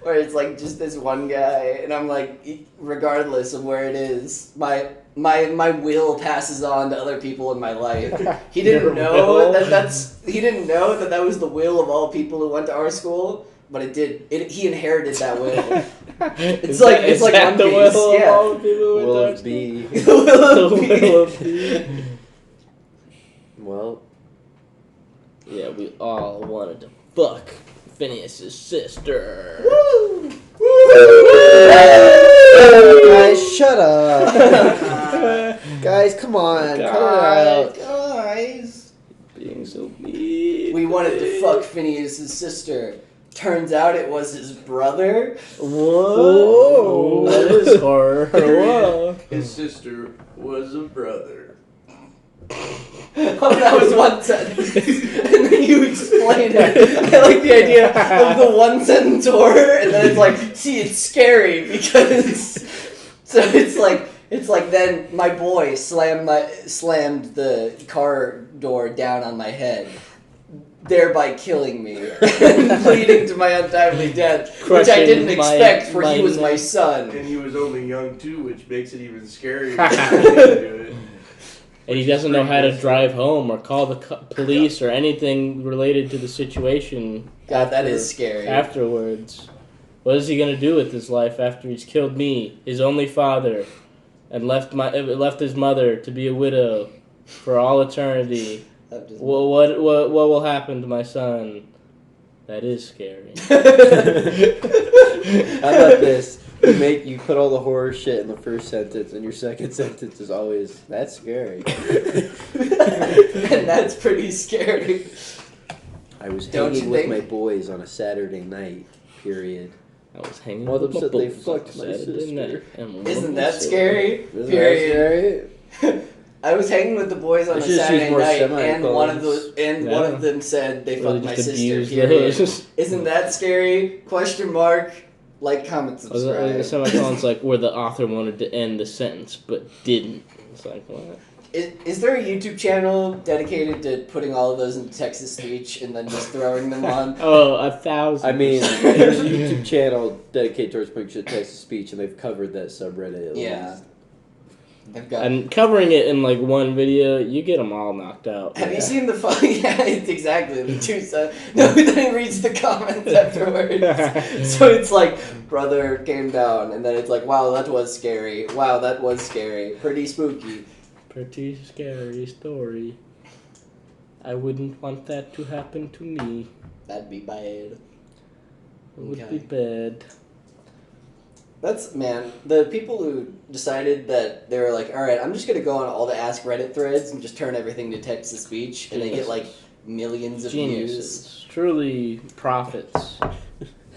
Where it's like just this one guy, and I'm like, regardless of where it is, my will passes on to other people in my life. He didn't know he didn't know that was the will of all people who went to our school, but it did. He inherited that will. It's like One the Piece. will Yeah. of all the people who went Will to our it be? The will of be? Well, Yeah, we all wanted to fuck Phineas's sister. Woo! guys, shut up. Guys, come on, cut it out. Guys. Being so mean. We wanted to fuck Phineas's sister. Turns out it was his brother. Whoa. That is horror. Whoa. His sister was a brother. Oh, that was one sentence. And then you explain it. I like the idea of the one sentence horror, and then it's like, see, it's scary because. So it's like then my boy slammed the car door down on my head, thereby killing me and leading to my untimely death, which I didn't expect, for he was my son. And he was only young too, which makes it even scarier. Do it. And he doesn't know how to drive home or call the police or anything related to the situation. God, that is scary. Afterwards. What is he going to do with his life after he's killed me, his only father, and left his mother to be a widow for all eternity? What will happen to my son? That is scary. How about this? You put all the horror shit in the first sentence, and your second sentence is always, that's scary. And that's pretty scary. I was Don't hanging you with think? my boys on a Saturday night, period. I was hanging One of with them my said they boys fucked on my Saturday sister. night, and one Isn't of them that said- scary? Isn't Period. that scary? I was hanging with the boys on a Let's just use Saturday more night, and semicolons. one of them said they Or fucked they my just sister. abused Period. those. Isn't that scary? Question mark. Like, comment, subscribe. Semicolons like where the author wanted to end the sentence but didn't. It's like what? Is there a YouTube channel dedicated to putting all of those into Texas speech and then just throwing them on? Oh, 1,000. I mean, there's a YouTube channel dedicated towards putting shit text to speech, and they've covered that subreddit at Yeah. least. They've got. And covering it in like one video, you get them all knocked out. Have you seen the funny? Yeah, it's exactly the two sides. No, then he reads the comments afterwards. So it's like, brother came down, and then it's like, wow, that was scary. Wow, that was scary. Pretty spooky. Pretty scary story. I wouldn't want that to happen to me. That'd be bad. It would Okay. be bad. That's, man, the people who decided that they were like, all right, I'm just going to go on all the Ask Reddit threads and just turn everything to text to speech, and they get like millions of views. Geniuses. Truly prophets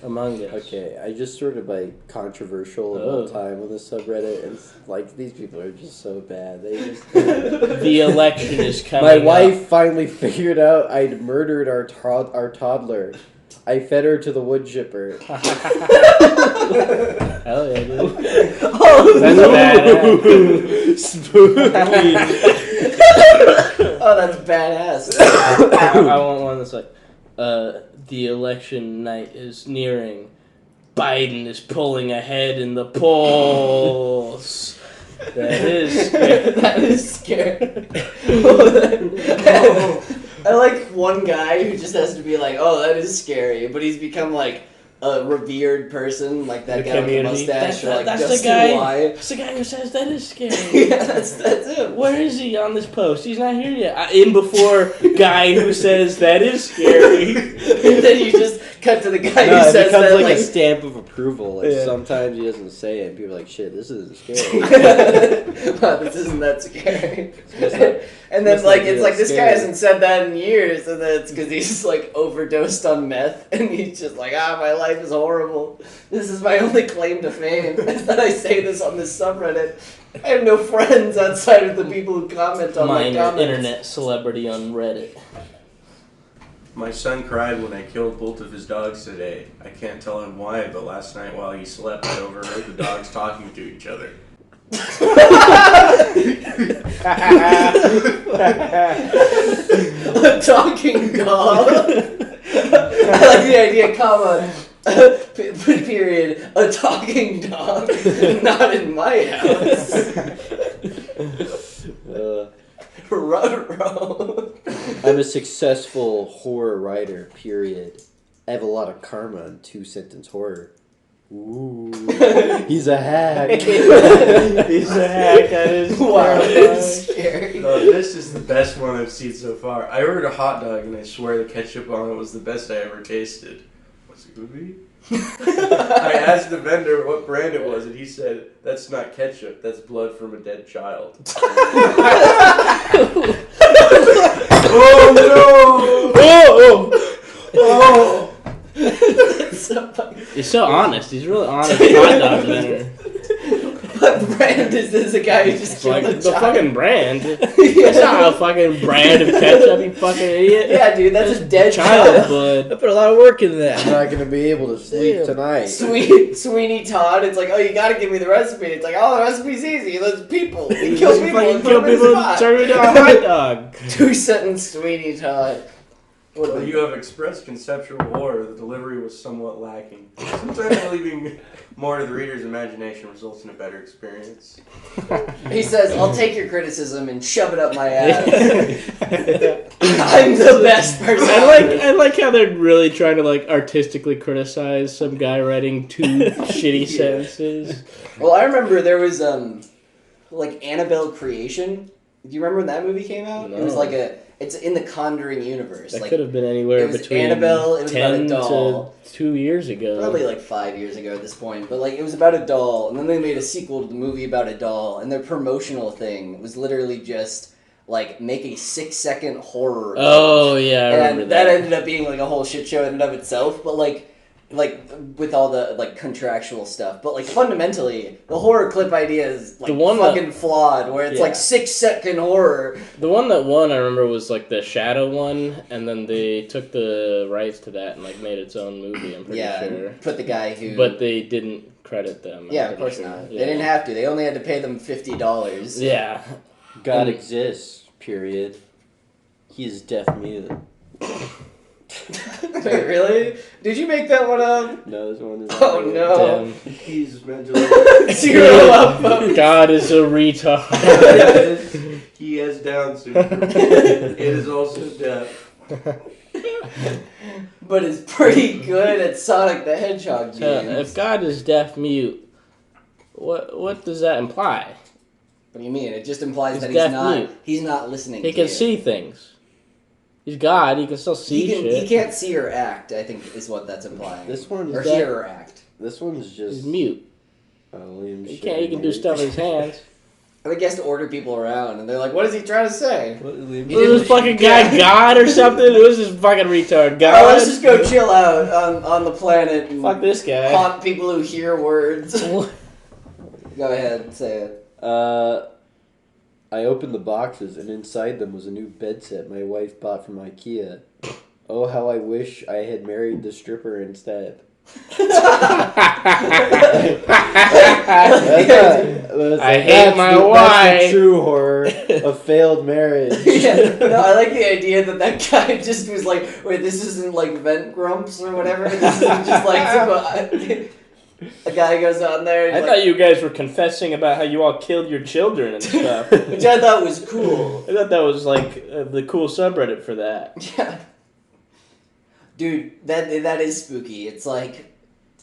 among us. Okay, I just sort of like controversial of all time on this subreddit, and like these people are just so bad. They just. The election is coming My up. wife finally figured out I'd murdered our toddler. I fed her to the wood chipper. Hell yeah, dude. Oh, That's badass. Spooky. Oh, that's badass. I want one that's like, the election night is nearing. Biden is pulling ahead in the polls. That is scary. That is scary. I like one guy who just has to be like, oh, that is scary, but he's become like a revered person, like that The guy with the community. mustache, or like That's the Justin guy. Y. That's the guy who says that is scary. Yeah, that's him. Where is he on this post? He's not here yet. In before guy who says that is scary. And then you just cut to the guy No, who it says becomes that, like a stamp of approval. Like Yeah. sometimes he doesn't say it, and people are like, "Shit, this isn't scary." wow, this isn't that scary. must not- And then must like not be it's that like this guy scary. hasn't said that in years, and then it's because he's like overdosed on meth, and he's just like, my life is horrible. This is my only claim to fame. And then I say this on this subreddit. I have no friends outside of the people who comment on my Minor comments. internet celebrity on Reddit. My son cried when I killed both of his dogs today. I can't tell him why, but last night while he slept, I overheard the dogs talking to each other. A talking dog. I like the idea, comma, period, a talking dog. Not in my house. Ruh-roh. I'm a successful horror writer, period. I have a lot of karma on 2-sentence horror. Ooh. He's a hack. He's a hack. That is Wow, terrifying. that's scary. This is the best one I've seen so far. I ordered a hot dog and I swear the ketchup on it was the best I ever tasted. What's it gonna be? I asked the vendor what brand it was and he said, "That's not ketchup, that's blood from a dead child." Oh no! Oh! That's so funny. He's so honest. He's really honest hot dog vendor. What brand is this? A guy who just It's killed like a the child? fucking brand. That's not a fucking brand of ketchup, you fucking idiot. Yeah, dude, that's a dead Child child. blood. I put a lot of work into I'm that. not gonna be able to sleep Damn. tonight. Sweeney Todd. It's like, oh, you gotta give me the recipe. It's like, oh, the recipe's easy. There's people. He kills people. Fucking And kill put them in people his and pot. turn it into a hot dog. 2-sentence Sweeney Todd. Well, you have expressed conceptual horror. The delivery was somewhat lacking. Sometimes leaving more to the reader's imagination results in a better experience. He says, I'll take your criticism and shove it up my ass. I'm the best person. I like how they're really trying to like artistically criticize some guy writing 2 shitty sentences. Well, I remember there was like Annabelle Creation. Do you remember when that movie came out? It was No. like it's in the Conjuring universe. That Like, could have been anywhere it was between Annabelle, it was about a 10 doll. to 2 years ago. probably like 5 years ago at this point, but like it was about a doll, and then they made a sequel to the movie about a doll, and their promotional thing was literally just like make a 6-second horror. Oh yeah, I remember and that. ended up being like a whole shit show in and of itself, but like with all the like contractual stuff, but like fundamentally the horror clip idea is like The one fucking flawed, where it's Yeah. like 6-second horror. The one that won, I remember, was like the Shadow one, and then they took the rights to that and like made its own movie. I'm pretty Yeah, sure, and put the guy who. but they didn't credit them. I'm yeah, of pretty course sure. not. Yeah. They didn't have to. They only had to pay them $50. Yeah, God exists, period. He is deaf mute. Wait, really? Did you make that one up? No, this one is. Oh, no. damn. He's mentally. 0 up. God is a retard. He has Down syndrome. It is also deaf. But is pretty good at Sonic the Hedgehog games. If God is deaf mute, what does that imply? What do you mean? It just implies He's that deaf mute. he's not listening. He to can you. see things. He's God. He can still see shit. He can't see or act, I think is what that's implying. This one or is. hear or act. This one's just. He's mute. Liam He can't. He can do stuff with his hands. I think he has to order people around, and they're like, "What is he trying to say?" What, Liam? He Was didn't- this fucking guy God or something? Who's this fucking retard? God? Oh, let's just go chill out on the planet and Fuck this guy. haunt people who hear words. Go ahead, say it. I opened the boxes, and inside them was a new bed set my wife bought from IKEA. Oh, how I wish I had married the stripper instead. I hate my wife. That's the true horror of failed marriage. Yeah, no, I like the idea that guy just was like, wait, this isn't like vent grumps or whatever. This isn't just like a guy goes on there. And I thought you guys were confessing about how you all killed your children and stuff. which I thought was cool. I thought that was like the cool subreddit for that. Yeah. Dude, that is spooky. It's like,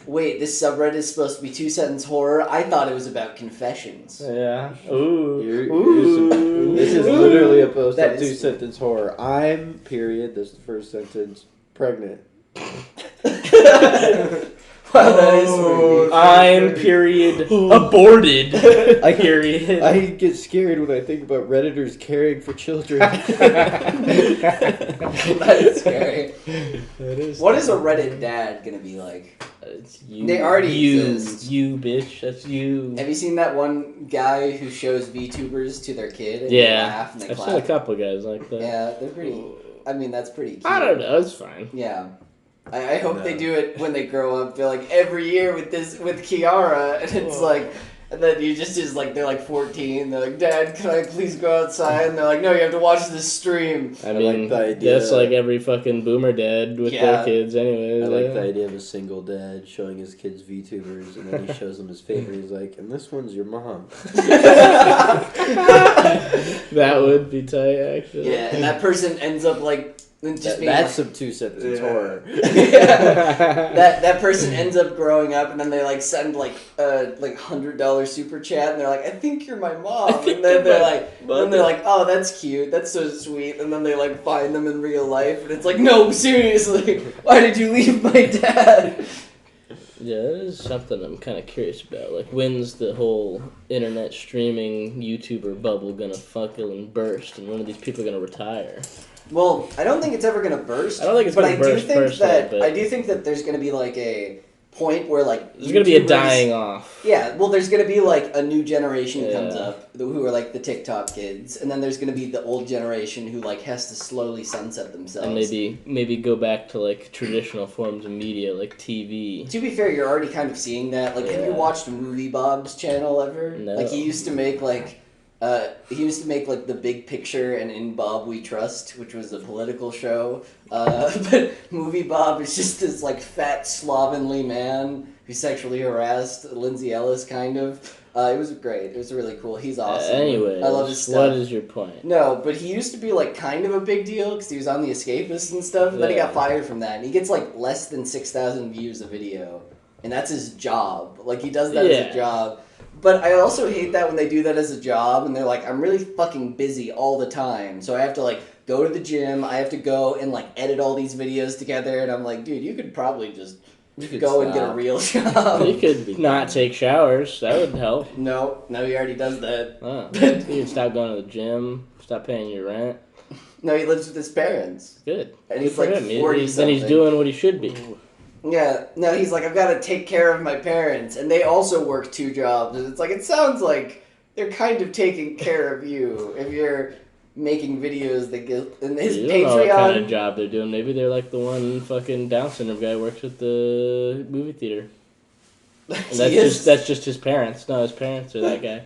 wait, this subreddit is supposed to be 2-sentence horror? I thought it was about confessions. Yeah. Ooh. This is literally a post That of is- 2-sentence horror. I'm, period, that's the first sentence, pregnant. Wow, that is freaky. I'm period aborted. Period. I get scared when I think about Redditors caring for children. That is scary. What is a Reddit dad gonna be like? It's you. They already exist. You, bitch. That's you. Have you seen that one guy who shows VTubers to their kid and they Yeah. laugh and they I've clap? seen a couple guys like that. Yeah, they're pretty. I mean, that's pretty cute. I don't know. It's fine. Yeah. I hope No. they do it when they grow up. They're like every year with Kiara, and it's like, and then you just is like they're like 14. They're like, Dad, can I please go outside? And they're like, No, you have to watch this stream. I I mean, like the idea. that's like every fucking boomer dad with Yeah. their kids, anyways. I like yeah. the idea of a single dad showing his kids VTubers, and then he shows them his favorite. He's like, and this one's your mom. That would be tight, actually. Yeah, and that person ends up like just being That's obtuse at its horror. yeah. That person ends up growing up, and then they like send like $100 super chat, and they're like, I think you're my mom, and then they're like, oh, that's cute, that's so sweet, and then they like find them in real life, and it's like, no, seriously, why did you leave my dad? Yeah, that is something I'm kind of curious about. Like, when's the whole internet streaming YouTuber bubble gonna fucking burst, and when are these people gonna retire? Well, I don't think it's ever gonna burst. I don't think it's but gonna burst I do think but that there's gonna be like a point where like there's gonna be a YouTubers- dying off. Yeah, well, there's gonna be like a new generation Yeah. comes up who are like the TikTok kids, and then there's gonna be the old generation who like has to slowly sunset themselves. And maybe go back to like traditional forms of media like TV. To be fair, you're already kind of seeing that. Like, have you Yeah. watched Moviebob's channel ever? No. Like, he used to make like The Big Picture and In Bob We Trust, which was a political show. But Moviebob is just this like fat slovenly man who sexually harassed Lindsay Ellis, kind of. It was great. It was really cool. He's awesome. Anyway, I love his stuff. what is your point? No, but he used to be like kind of a big deal because he was on The Escapist and stuff. And then he Yeah. got fired from that, and he gets like less than 6,000 views a video, and that's his job. Like, he does that as Yeah. a job. But I also hate that when they do that as a job, and they're like, I'm really fucking busy all the time, so I have to like go to the gym. I have to go and like edit all these videos together, and I'm like, dude, you could probably just go and get a real job. You could not take showers. That would help. No, he already does that. Oh. You can stop going to the gym. Stop paying your rent. No, he lives with his parents. Good. And Good he's for like him. 40 Then he's something. doing what he should be. Yeah, no, he's like, I've got to take care of my parents, and they also work 2 jobs. And it's like, it sounds like they're kind of taking care of you if you're making videos that get in his You don't know what kind of Patreon. job they're doing. Maybe they're like the one fucking Down syndrome guy who works at the movie theater. And that's just his parents. No, his parents are that guy.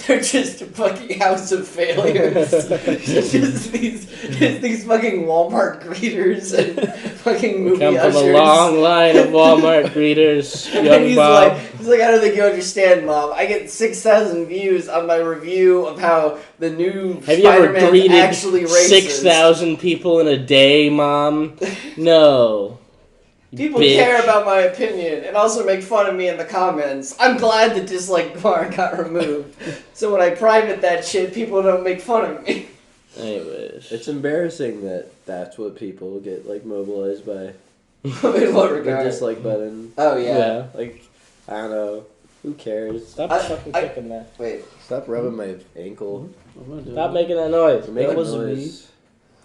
They're just a fucking house of failures. just these fucking Walmart greeters and fucking movie Come ushers. from a long line of Walmart greeters, And young he's Bob. like, I don't think you understand, Mom. I get 6,000 views on my review of how the new Have you ever Spider-Man's greeted actually racist. 6,000 people in a day, Mom? No. People Bitch. care about my opinion and also make fun of me in the comments. I'm glad the dislike bar got removed. So when I private that shit, people don't make fun of me. Anyways. It's embarrassing that that's what people get like mobilized by. In what The regard? dislike button. Oh, yeah. Like, I don't know. Who cares? Stop I- fucking I- kicking that. Wait, Stop rubbing my ankle. Stop making that noise. You're making wasn't noise.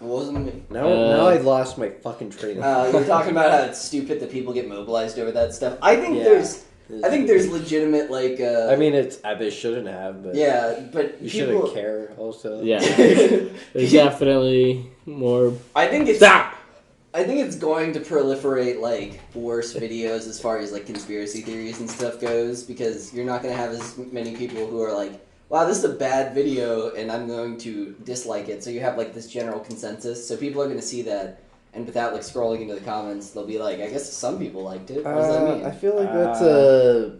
it wasn't me. Now I lost my fucking train of thought. You're talking about how it's stupid that people get mobilized over that stuff. I think Yeah. there's legitimate, like, I mean, they shouldn't have, but yeah, but you people... shouldn't care also. Yeah. There's definitely more. I think it's... Stop! I think it's going to proliferate, like, worse videos as far as, like, conspiracy theories and stuff goes, because you're not going to have as many people who are like, wow, this is a bad video, and I'm going to dislike it. So you have, like, this general consensus. So people are going to see that, and without, like, scrolling into the comments, they'll be like, I guess some people liked it. What does that mean? I feel like that's a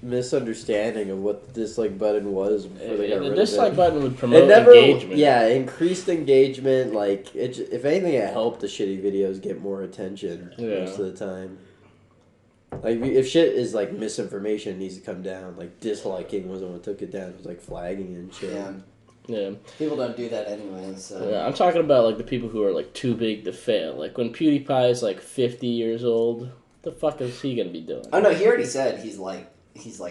misunderstanding of what the dislike button was before they got rid The of dislike it. button would promote It never, engagement. yeah, increased engagement. Like, if anything, it helped the shitty videos get more attention most of the time. Like, if shit is like misinformation, it needs to come down. Like, disliking wasn't what took it down. It was like flagging and shit. Yeah. Yeah. People don't do that anyway, so... Yeah, I'm talking about, like, the people who are, like, too big to fail. Like, when PewDiePie is, like, 50 years old, the fuck is he gonna be doing? Oh, no, he already said he's like,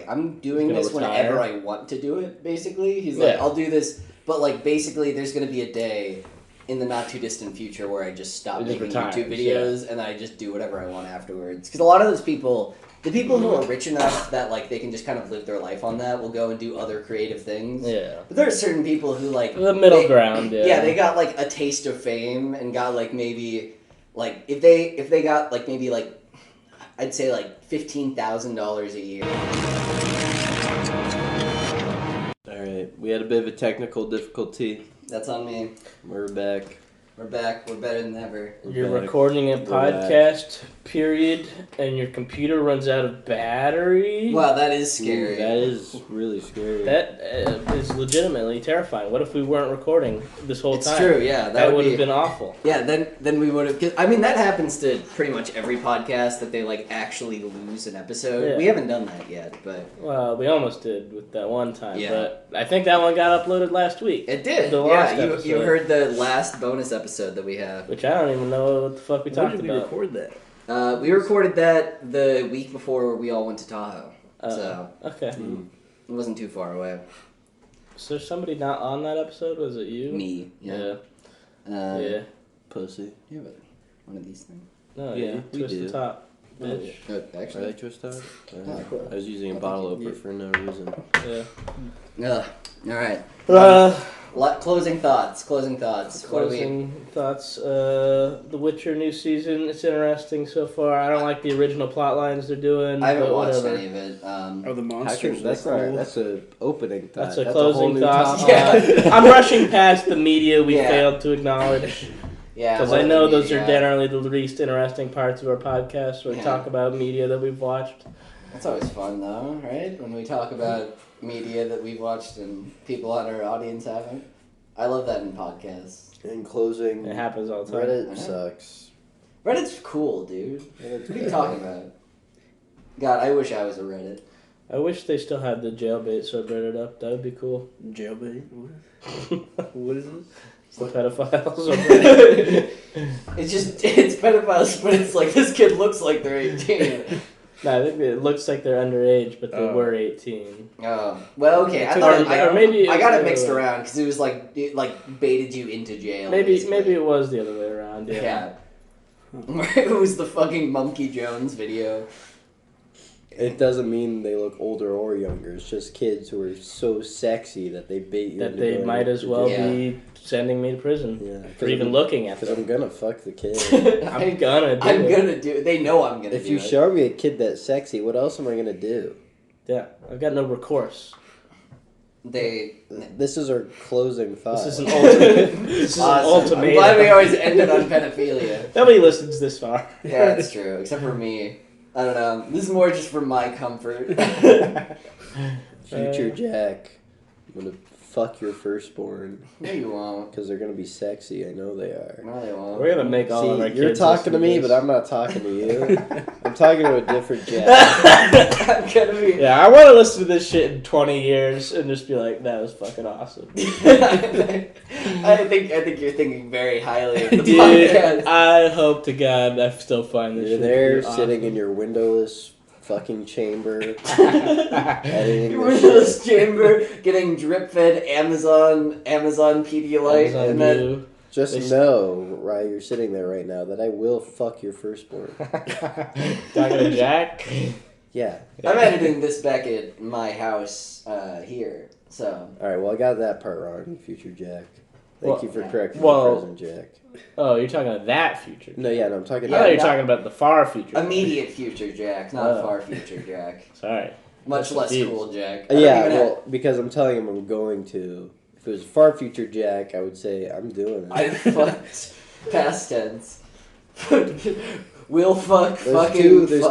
I'm doing He's gonna this retire? whenever I want to do it, basically. He's like, I'll do this, but, like, basically there's gonna be a day in the not-too-distant future where I just stop making YouTube videos, and I just do whatever I want afterwards. Because a lot of those people... The people who are rich enough that, like, they can just kind of live their life on that will go and do other creative things. Yeah. But there are certain people who, like... The middle ground, yeah. Yeah, they got, like, a taste of fame and got, like, maybe... Like, if they got, like, maybe, like... I'd say, like, $15,000 a year. Alright, we had a bit of a technical difficulty. That's on me. We're back. We're back. We're better than ever. You're back. recording a We're podcast, period, and your computer runs out of battery? Wow, that is scary. Ooh, that is really scary. That is legitimately terrifying. What if we weren't recording this whole It's time? true, yeah. That would have been awful. Yeah, then we would have... I mean, that happens to pretty much every podcast, that they, like, actually lose an episode. Yeah. We haven't done that yet, but... Well, we almost did with that one time, Yeah. but I think that one got uploaded last week. It did. The last you episode. heard the last bonus episode that we have. Which I don't even know what the fuck we When talked did we about. record that? We recorded that the week before we all went to Tahoe, so Okay. it wasn't too far away. Was there somebody not on that episode? Was it you? Me, Yeah. yeah. Yeah. Pussy. You have one of these things. No, Yeah, yeah. we Twist do. the top, bitch. Are Actually, they twist out? Oh, cool. I was using a bottle opener for no reason. Yeah. All right. Uh, Closing thoughts. What do we? Closing thoughts. The Witcher new season. It's interesting so far. I don't like the original plot lines they're doing. I haven't but watched whatever. any of it. Are the How monsters can, that's like not, cool? that's a opening thought. That's a whole closing new thought. topic. Yeah. I'm rushing past the media we Yeah. failed to acknowledge. Yeah, Because what I do know we those need? are generally the least interesting parts of our podcast, where we Yeah. talk about media that we've watched. That's always fun, though, right? When we talk about media that we've watched and people on our audience haven't. I love that in podcasts. In closing, It happens all the time. Reddit sucks. Reddit's cool, dude. Reddit's What are you talking about? God, I wish I was a Reddit. I wish they still had the jailbait subreddit up. That would be cool. Jailbait? What is this? It's the pedophiles subreddit. It's pedophiles, but it's like this kid looks like they're 18. No, I think it looks like they're underage, but they Oh. were 18. Oh, well, okay. I Or- thought or maybe I it got was it the mixed other way. around because it was like it like baited you into jail. Maybe basically. it was the other way around. Yeah. Yeah. It was the fucking Monkey Jones video. It doesn't mean they look older or younger. It's just kids who are so sexy that they bait you. That into they going might to as well jail. be sending me to prison Yeah, for even looking at Because them. I'm gonna fuck the kid. I'm gonna do I'm it. gonna do it. They know I'm gonna If do you it. show me a kid that's sexy, what else am I gonna do? Yeah, I've got no recourse. They. This is our closing thought. This is an ultimate. This is an Awesome. ultimatum. I'm glad we always ended on pedophilia. Nobody listens this far. Yeah, that's true. Except for me. I don't know. This is more just for my comfort. Future Jack. I'm gonna fuck your firstborn No, you won't. because they're gonna be sexy. I know they are. No, they won't. We're gonna make all of our See, kids. you're talking to me, listen but I'm not talking to you. I'm talking to a different Jack. I'm gonna be. Yeah, I want to listen to this shit in 20 years and just be like, that was fucking awesome. I think you're thinking very highly of the Dude, podcast. I hope to God I still find this You're shit there to be sitting in awesome. your windowless fucking chamber, editing You were this in shit. this chamber getting drip fed Amazon Pedialyte, Amazon and then View. Just They- know, while you're sitting there right now, that I will fuck your firstborn. Talking to Jack. Yeah. I'm editing this back at my house here. So Alright, well, I got that part wrong, future Jack. Thank Well- you for correcting well- the present Jack. Oh, you're talking about that future. No, yeah, no, I'm talking I thought you were not- talking about the far future. immediate future Jack, not Oh. far future Jack. Sorry. Much That's less confused. cool Jack. I don't Yeah, even well, because I'm telling him I'm going to. If it was far future Jack, I would say I'm doing it. I fucked. Past tense. Will fuck. There's fucked.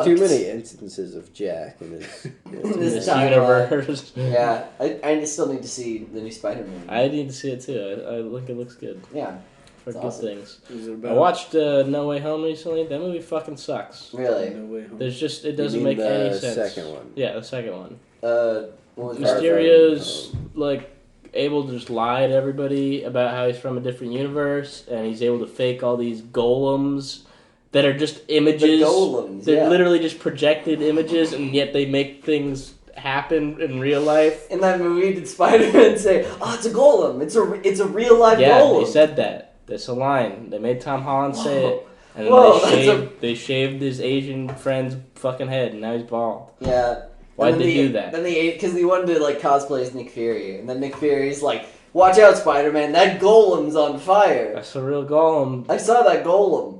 too many instances of Jack in this. This This timeline. universe. Yeah, I still need to see the new Spider-Man. I need to see it too. I think it looks good. Yeah, For It's good awesome. things. Is it I about watched No Way Home recently. That movie fucking sucks. really. No Way Home? There's just it You doesn't mean make any the sense. second one? Yeah, the second one. What was Far that? from Mysterio's like able to just lie to everybody about how he's from a different universe, and he's able to fake all these golems that are just images. The golems, They're literally just projected images, and yet they make things happen in real life. In that movie, did Spider-Man say, "Oh, it's a golem. It's a real life golem"? Yeah, they said that. That's a line. They made Tom Holland say it, and then they shaved his Asian friend's fucking head, and now he's bald. Yeah. Why'd they do that? Then because they wanted to like cosplay as Nick Fury, and then Nick Fury's like, "Watch out, Spider-Man! That golem's on fire." That's a real golem. I saw that golem.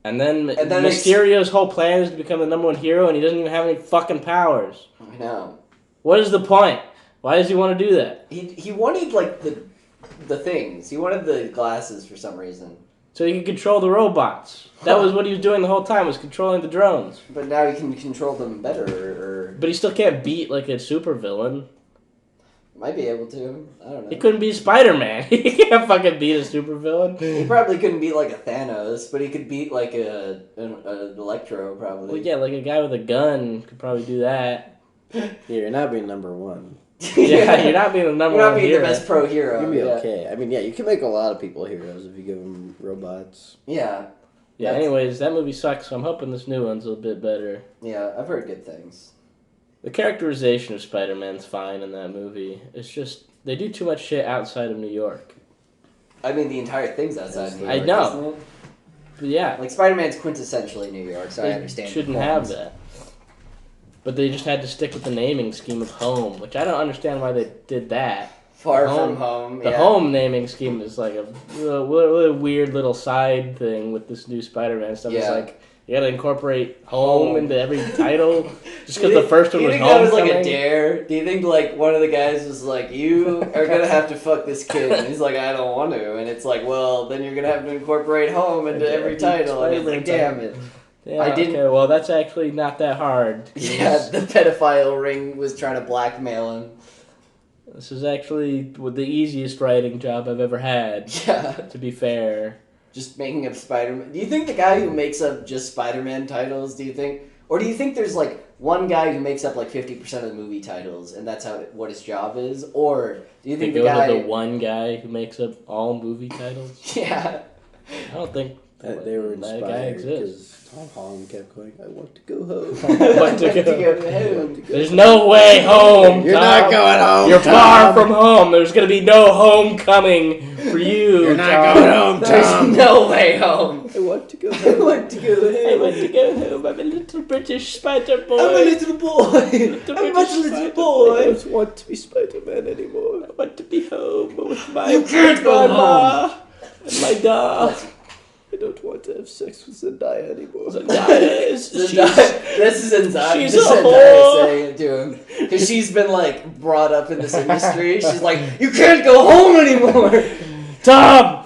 And then Mysterio's whole plan is to become the number one hero, and he doesn't even have any fucking powers. I know. What is the point? Why does he want to do that? He wanted like the things. He wanted the glasses for some reason. So he can control the robots. That was what he was doing the whole time, was controlling the drones. But now he can control them better, But he still can't beat like a supervillain. might be able to. I don't know. He couldn't beat Spider-Man. He can't fucking beat a supervillain. He probably couldn't beat like a Thanos, but he could beat like an Electro probably. Well, yeah, like a guy with a gun could probably do that. Yeah, you're not being number one. Yeah, you're not being the number You're not one being hero. the best pro hero. You'll be yeah. okay. I mean, yeah, you can make a lot of people heroes if you give them robots. Yeah. Yeah, anyways, that movie sucks, so I'm hoping this new one's a little bit better. Yeah, I've heard good things. The characterization of Spider-Man's fine in that movie. It's just, they do too much shit outside of New York. I mean, the entire thing's outside New York. I know. Isn't it? But yeah. Like, Spider-Man's quintessentially New York, so I They understand. shouldn't have that. But they just had to stick with the naming scheme of home, which I don't understand why they did that. Far from home. The home naming scheme is like a really weird little side thing with this new Spider-Man stuff. Yeah. It's like, you gotta incorporate home into every title just because Do the first one was you think that was Homecoming. like a dare? Do you think like one of the guys was like, "You are gonna have to fuck this kid," and he's like, "I don't want to," and it's like, "Well, then you're gonna have to incorporate home into every title," and he's like, "Damn it." Yeah, I didn't- Okay, well, that's actually not that hard. Yeah, the pedophile ring was trying to blackmail him. This is actually the easiest writing job I've ever had, Yeah, to be fair. just making up Spider-Man. Do you think the guy who makes up just Spider-Man titles, do you think there's like one guy who makes up like 50% of the movie titles and that's what his job is? Or do you think They the go guy... to the one guy who makes up all movie titles? Yeah. I don't think They were that guy inspired exists. because Tom Holland kept going, I want to go home. Want to To go- go to home. There's no way home, You're Tom. not going home, You're Tom. far from home. There's gonna be no homecoming for you, You're not Tom. going home, There's Tom. no way home. I want to go I home. want to go I home. want to go home. I'm a little British spider boy. I'm a little boy. I'm much a little I boy. don't want to be Spider-Man anymore. I want to be home with my You can't go grandma and my dog. I don't want to have sex with Zendaya anymore. Zendaya is This is Zendaya. she's This is a Zendaya whore. saying it to him because she's been like brought up in this industry. She's like, you can't go home anymore. Tom,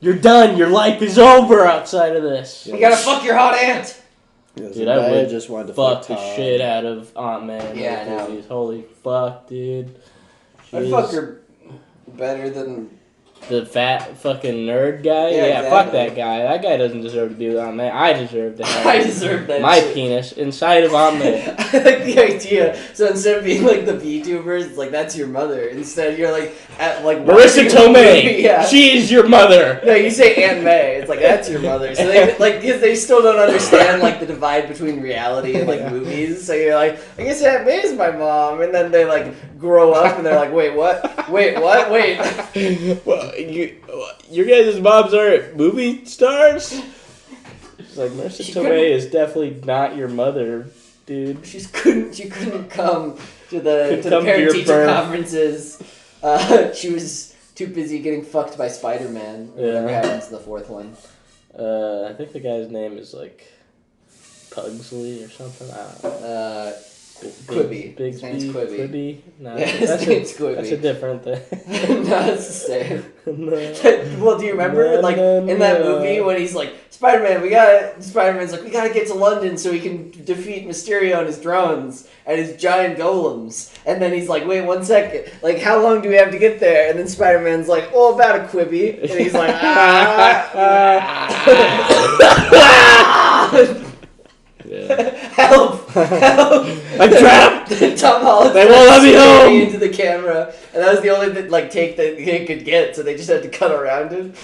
you're done. Your life is over outside of this. You gotta fuck your hot aunt. Yeah, Dude, I Zendaya would just wanted to Fuck the Tom. shit out of Aunt May. in Yeah, those I know. movies. Holy fuck, dude. I'd She's fuck her better than. the fat fucking nerd guy. Yeah, Yeah, fuck exactly. that guy. That guy doesn't deserve to be with Aunt May. I deserve to have I deserve that. my shit. penis inside of Aunt May. I like the idea. So instead of being like the Vtubers, it's like that's your mother. Instead, you're like at like Marissa watching a movie, Tomei. Yeah. She is your mother. No, you say Aunt May. It's like that's your mother. So they like because they still don't understand like the divide between reality and like movies. So you're like, I guess Aunt May is my mom, and then they like grow up and they're like, wait, what? Wait, what? Wait. Well, your guys' moms aren't movie stars? It's like, Marissa She Tomei is definitely not your mother, dude. She couldn't come to the Couldn't to the come to parent your teacher birth. conferences. She was too busy getting fucked by Spider-Man. Or whatever Yeah. happens in the fourth one. I think the guy's name is like Pugsley or something. I don't know. Quibi. Big His name's Speed, Quibi. Quibi? No, Yeah, his that's, name's a, Quibi. that's a different thing. No, it's the same. No. Well, do you remember No, like no, in that no. movie when he's like, Spider-Man's like, we gotta get to London so we can defeat Mysterio and his drones and his giant golems. And then he's like, wait 1 second, like how long do we have to get there? And then Spider-Man's like, oh, about a Quibi. And he's like, Yeah. Help! Help! I'm trapped! Tom Holland They won't let me home! into the camera, and that was the only take that he could get, so they just had to cut around him.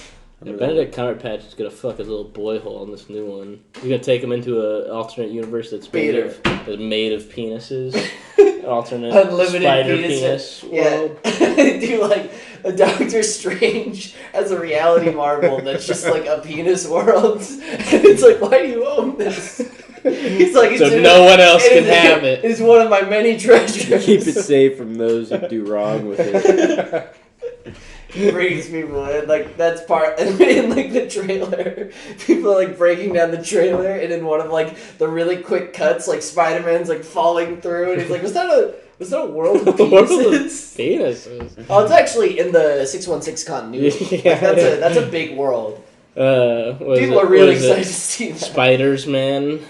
Yeah, Benedict Cumberbatch is gonna fuck his little boy hole in this new one. He's gonna take him into an alternate universe that's made of penises. An alternate Unlimited spider penis. penis Yeah. world. Do like a Doctor Strange as a reality marvel that's just like a penis world. And it's like, why do you own this? He's like, So no one else can have it. It's one of my many treasures. Keep it safe from those who do wrong with it. Brings people in, like that's part in like the trailer. People are like breaking down the trailer, and in one of like the really quick cuts, like Spider-Man's like falling through, and he's like, "Was that a world of penises?" Penises. Oh, it's actually in the 616 continuity. Yeah. Like, that's a big world. People are really excited to see that. Spiders, man.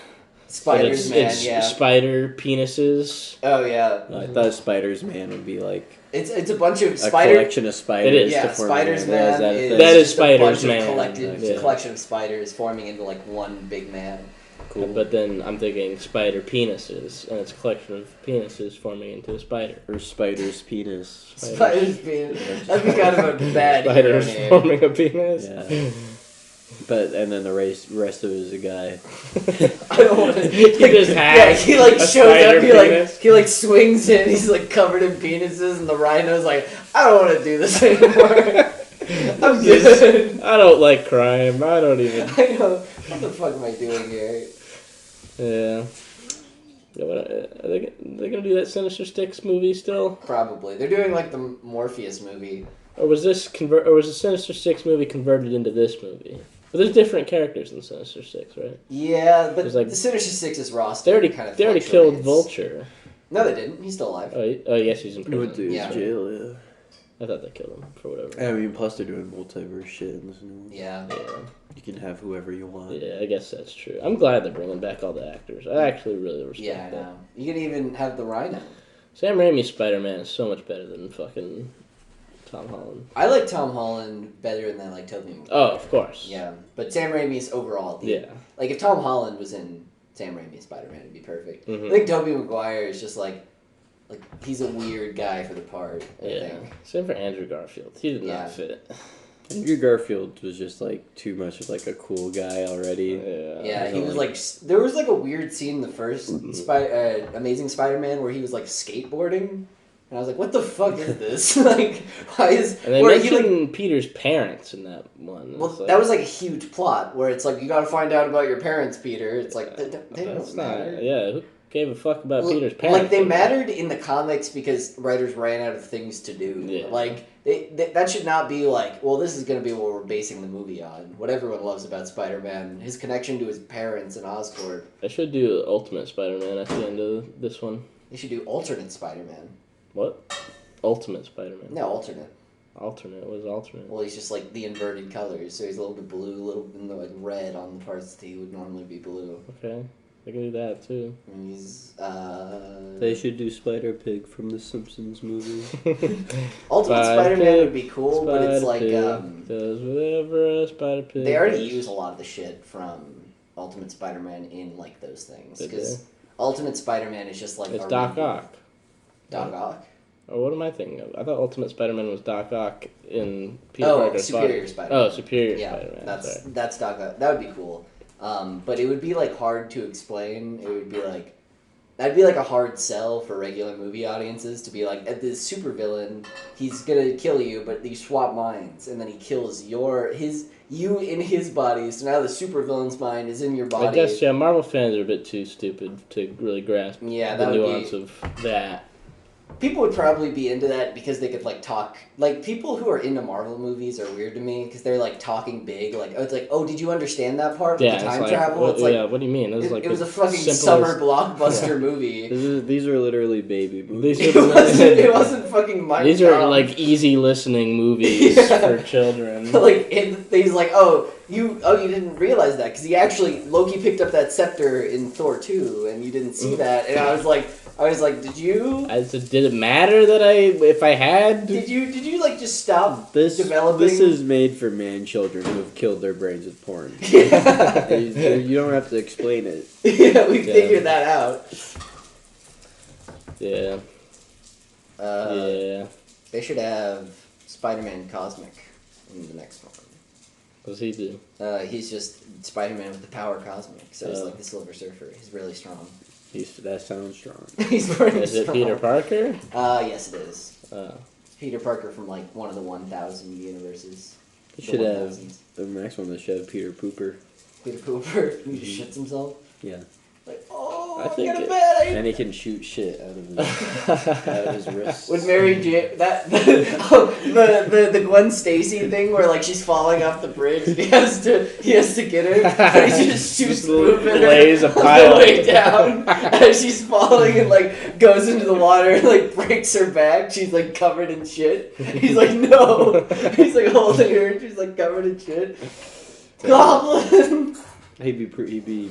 Spiders, man, it's yeah. Spider penises. Oh yeah. I thought Spiders Man would be like It's a bunch of a spider. collection of spiders. It is. Yeah, to form Spiders a Man that is thing? That is just a bunch Spiders of Man. collective Yeah. collection of spiders forming into like one big man. Cool. But then I'm thinking spider penises, and it's a collection of penises forming into a spider. Or Spider's penis. Spiders being that'd be kind of a bad hero Spiders name. forming a penis. Yeah. But and then the rest of it is a guy. I don't want to. He just has he like a shows spider up. penis. He like swings in. He's like covered in penises, and the rhino's like, I don't want to do this anymore. I'm good. I don't like crime. I don't even. I know. What the fuck am I doing here? Yeah. Yeah, but, are they gonna do that Sinister Six movie still? Probably. They're doing like the Morpheus movie. Or was this or was the Sinister Six movie converted into this movie? But there's different characters in Sinister Six, right? Yeah, but There's, like- the Sinister Six's roster They kind of already killed Vulture. No, they didn't. He's still alive. Oh, yes, he's in He went to prison. Yeah. jail, yeah. I thought they killed him for whatever. I mean, plus they're doing multiverse shit in this new one. Yeah. Yeah. You can have whoever you want. Yeah, I guess that's true. I'm glad they're bringing back all the actors. I actually really respect Yeah, I that. know. You can even have the Rhino. Sam Raimi's Spider-Man is so much better than fucking Tom Holland. I like Tom Holland better than I like Tobey Maguire. Oh, of course. Yeah, but Sam Raimi's overall. Yeah. Like if Tom Holland was in Sam Raimi's Spider-Man, it'd be perfect. Mhm. I think Tobey Maguire is just like he's a weird guy for the part. I Yeah. think. Same for Andrew Garfield. He did Yeah. not fit. Andrew Garfield was just like too much of like a cool guy already. Yeah. Yeah, he was like there was like a weird scene in the first Amazing Spider-Man where he was like skateboarding. And I was like, what the fuck is this? Like, why is... And they where he, mentioned Peter's parents in that one. well, It's like, that was like a huge plot where it's like, you gotta find out about your parents, Peter. It's like, they that's don't not. matter. Yeah, who gave a fuck about Well, Peter's parents? Like, they mattered in the comics because writers ran out of things to do. Yeah. Like, that should not be like, well, this is gonna be what we're basing the movie on. What everyone loves about Spider-Man, his connection to his parents and Oscorp. I should do Ultimate Spider-Man at the end of this one. They should do alternate Spider-Man. What? Ultimate Spider-Man. No, alternate. Alternate. What is alternate? Well, he's just like the inverted colors, so he's a little bit blue, a little bit like red on the parts that he would normally be blue. Okay. They can do that too. And he's They should do Spider Pig from the Simpsons movie. Ultimate Spider Spider-Man Pig, would be cool, but it's like does whatever a Spider Pig. they already does. use a lot of the shit from Ultimate Spider-Man in like those things Did because they? Ultimate Spider-Man is just like It's a Doc reboot. Ock. Doc Ock. Or what am I thinking of? I thought Ultimate Spider-Man was Doc Ock in Peter Oh, Parker's Superior body. Spider-Man. Oh, Superior Yeah, Spider-Man. that's Sorry. Doc Ock. That would be cool. But it would be like hard to explain. It would be like that'd be like a hard sell for regular movie audiences to be like, this supervillain, he's gonna kill you, but you swap minds, and then he kills you in his body. So now the supervillain's mind is in your body. I guess, yeah, Marvel fans are a bit too stupid to really grasp Yeah, the that would nuance be. of that. People would probably be into that because they could like talk. Like people who are into Marvel movies are weird to me because they're like talking big. Like it's like, oh, did you understand that part with Yeah, the time it's like, travel? what, It's like yeah, what do you mean? it was a fucking simplest- summer blockbuster movie. These are literally baby movies. These It wasn't fucking These are like easy listening movies Yeah. for children. Like he's like, oh, you didn't realize that because he actually Loki picked up that scepter in Thor 2, and you didn't see that, and I was like, did you? I said, did it matter that if I had? Did you like just stop This developing? This is made for man-children who have killed their brains with porn. Yeah. You don't have to explain it. Yeah, we figured that out. Yeah. Yeah. They should have Spider-Man Cosmic in the next one. What does he do? He's just Spider-Man with the power cosmic, so he's like the Silver Surfer. He's really strong. That sounds strong. He's pretty Is it strong. Peter Parker? Yes, it is. Oh. Peter Parker from like one of the 1,000 universes. They should have the next one. They should have Peter Pooper. Peter Pooper, who just shits himself. Yeah. Like, oh, I think got a bad idea. And he can shoot shit out of his wrists. Would Mary Jane the Gwen Stacy thing where like she's falling off the bridge and he has to get her, and he just shoots moving lays a her pile. all the way down as she's falling and like goes into the water and like breaks her back. She's like covered in shit. He's like, no. He's like holding her and she's like covered in shit. Goblin. He'd be.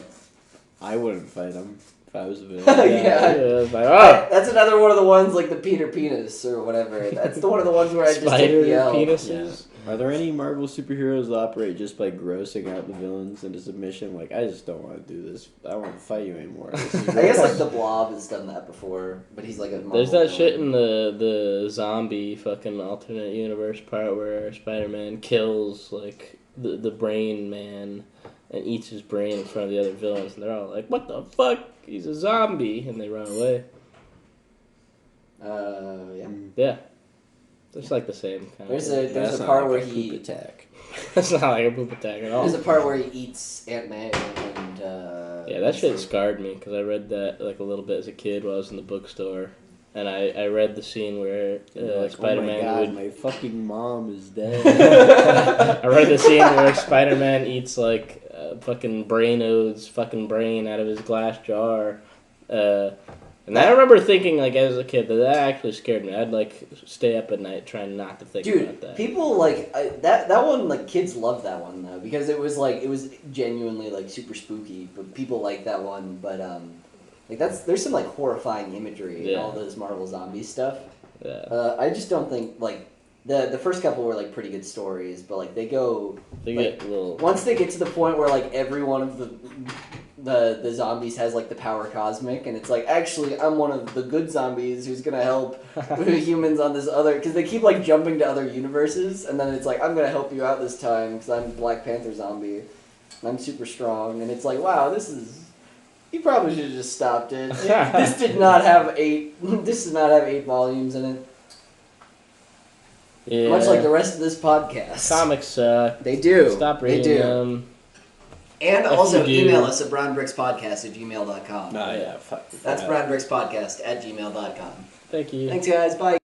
I wouldn't fight him if I was a villain. Yeah. It's like, oh, That's another one of the ones like the Peter Penis or whatever. That's the one of the ones where I just take spider the L. penises. Yeah. Are there any Marvel superheroes that operate just by grossing out the villains into submission? Like, I just don't want to do this. I don't want to fight you anymore. This is I guess gross. like the Blob has done that before, but he's like a Marvel There's that shit villain. in the zombie fucking alternate universe part where Spider-Man kills like the brain man and eats his brain in front of the other villains, and they're all like, "What the fuck? He's a zombie!" and they run away. Yeah. Yeah, it's like the same kind There's of. a That's not part like where a he poop attack. It's not like a poop attack at all. there's a part where he eats Aunt May and Yeah, that shit scarred me because I read that like a little bit as a kid while I was in the bookstore, and I read the scene where Like, Spider-Man oh my God, would. my fucking mom is dead. I read the scene where Spider-Man eats like fucking Brainode's fucking brain out of his glass jar, and I remember thinking like as a kid that actually scared me. I'd like stay up at night trying not to think about dude, that. people like that one. Like kids love that one though because it was genuinely like super spooky. But people like that one. But like there's some like horrifying imagery in all this Marvel zombie stuff. Yeah. I just don't think like the first couple were like pretty good stories, but like they get a little. once they get to the point where like every one of the zombies has like the power cosmic, and it's like actually I'm one of the good zombies who's gonna help humans on this other because they keep like jumping to other universes, and then it's like I'm gonna help you out this time because I'm Black Panther zombie, and I'm super strong, and it's like wow you probably should have just stopped it. This did not have 8 volumes in it. Yeah. Much like the rest of this podcast. Comics suck. They do. Stop reading they do. them. And If also you do- email us at brownbrickspodcast@gmail.com. Nah, yeah, fuck. That's brownbrickspodcast@gmail.com. Thank you. Thanks, guys. Bye.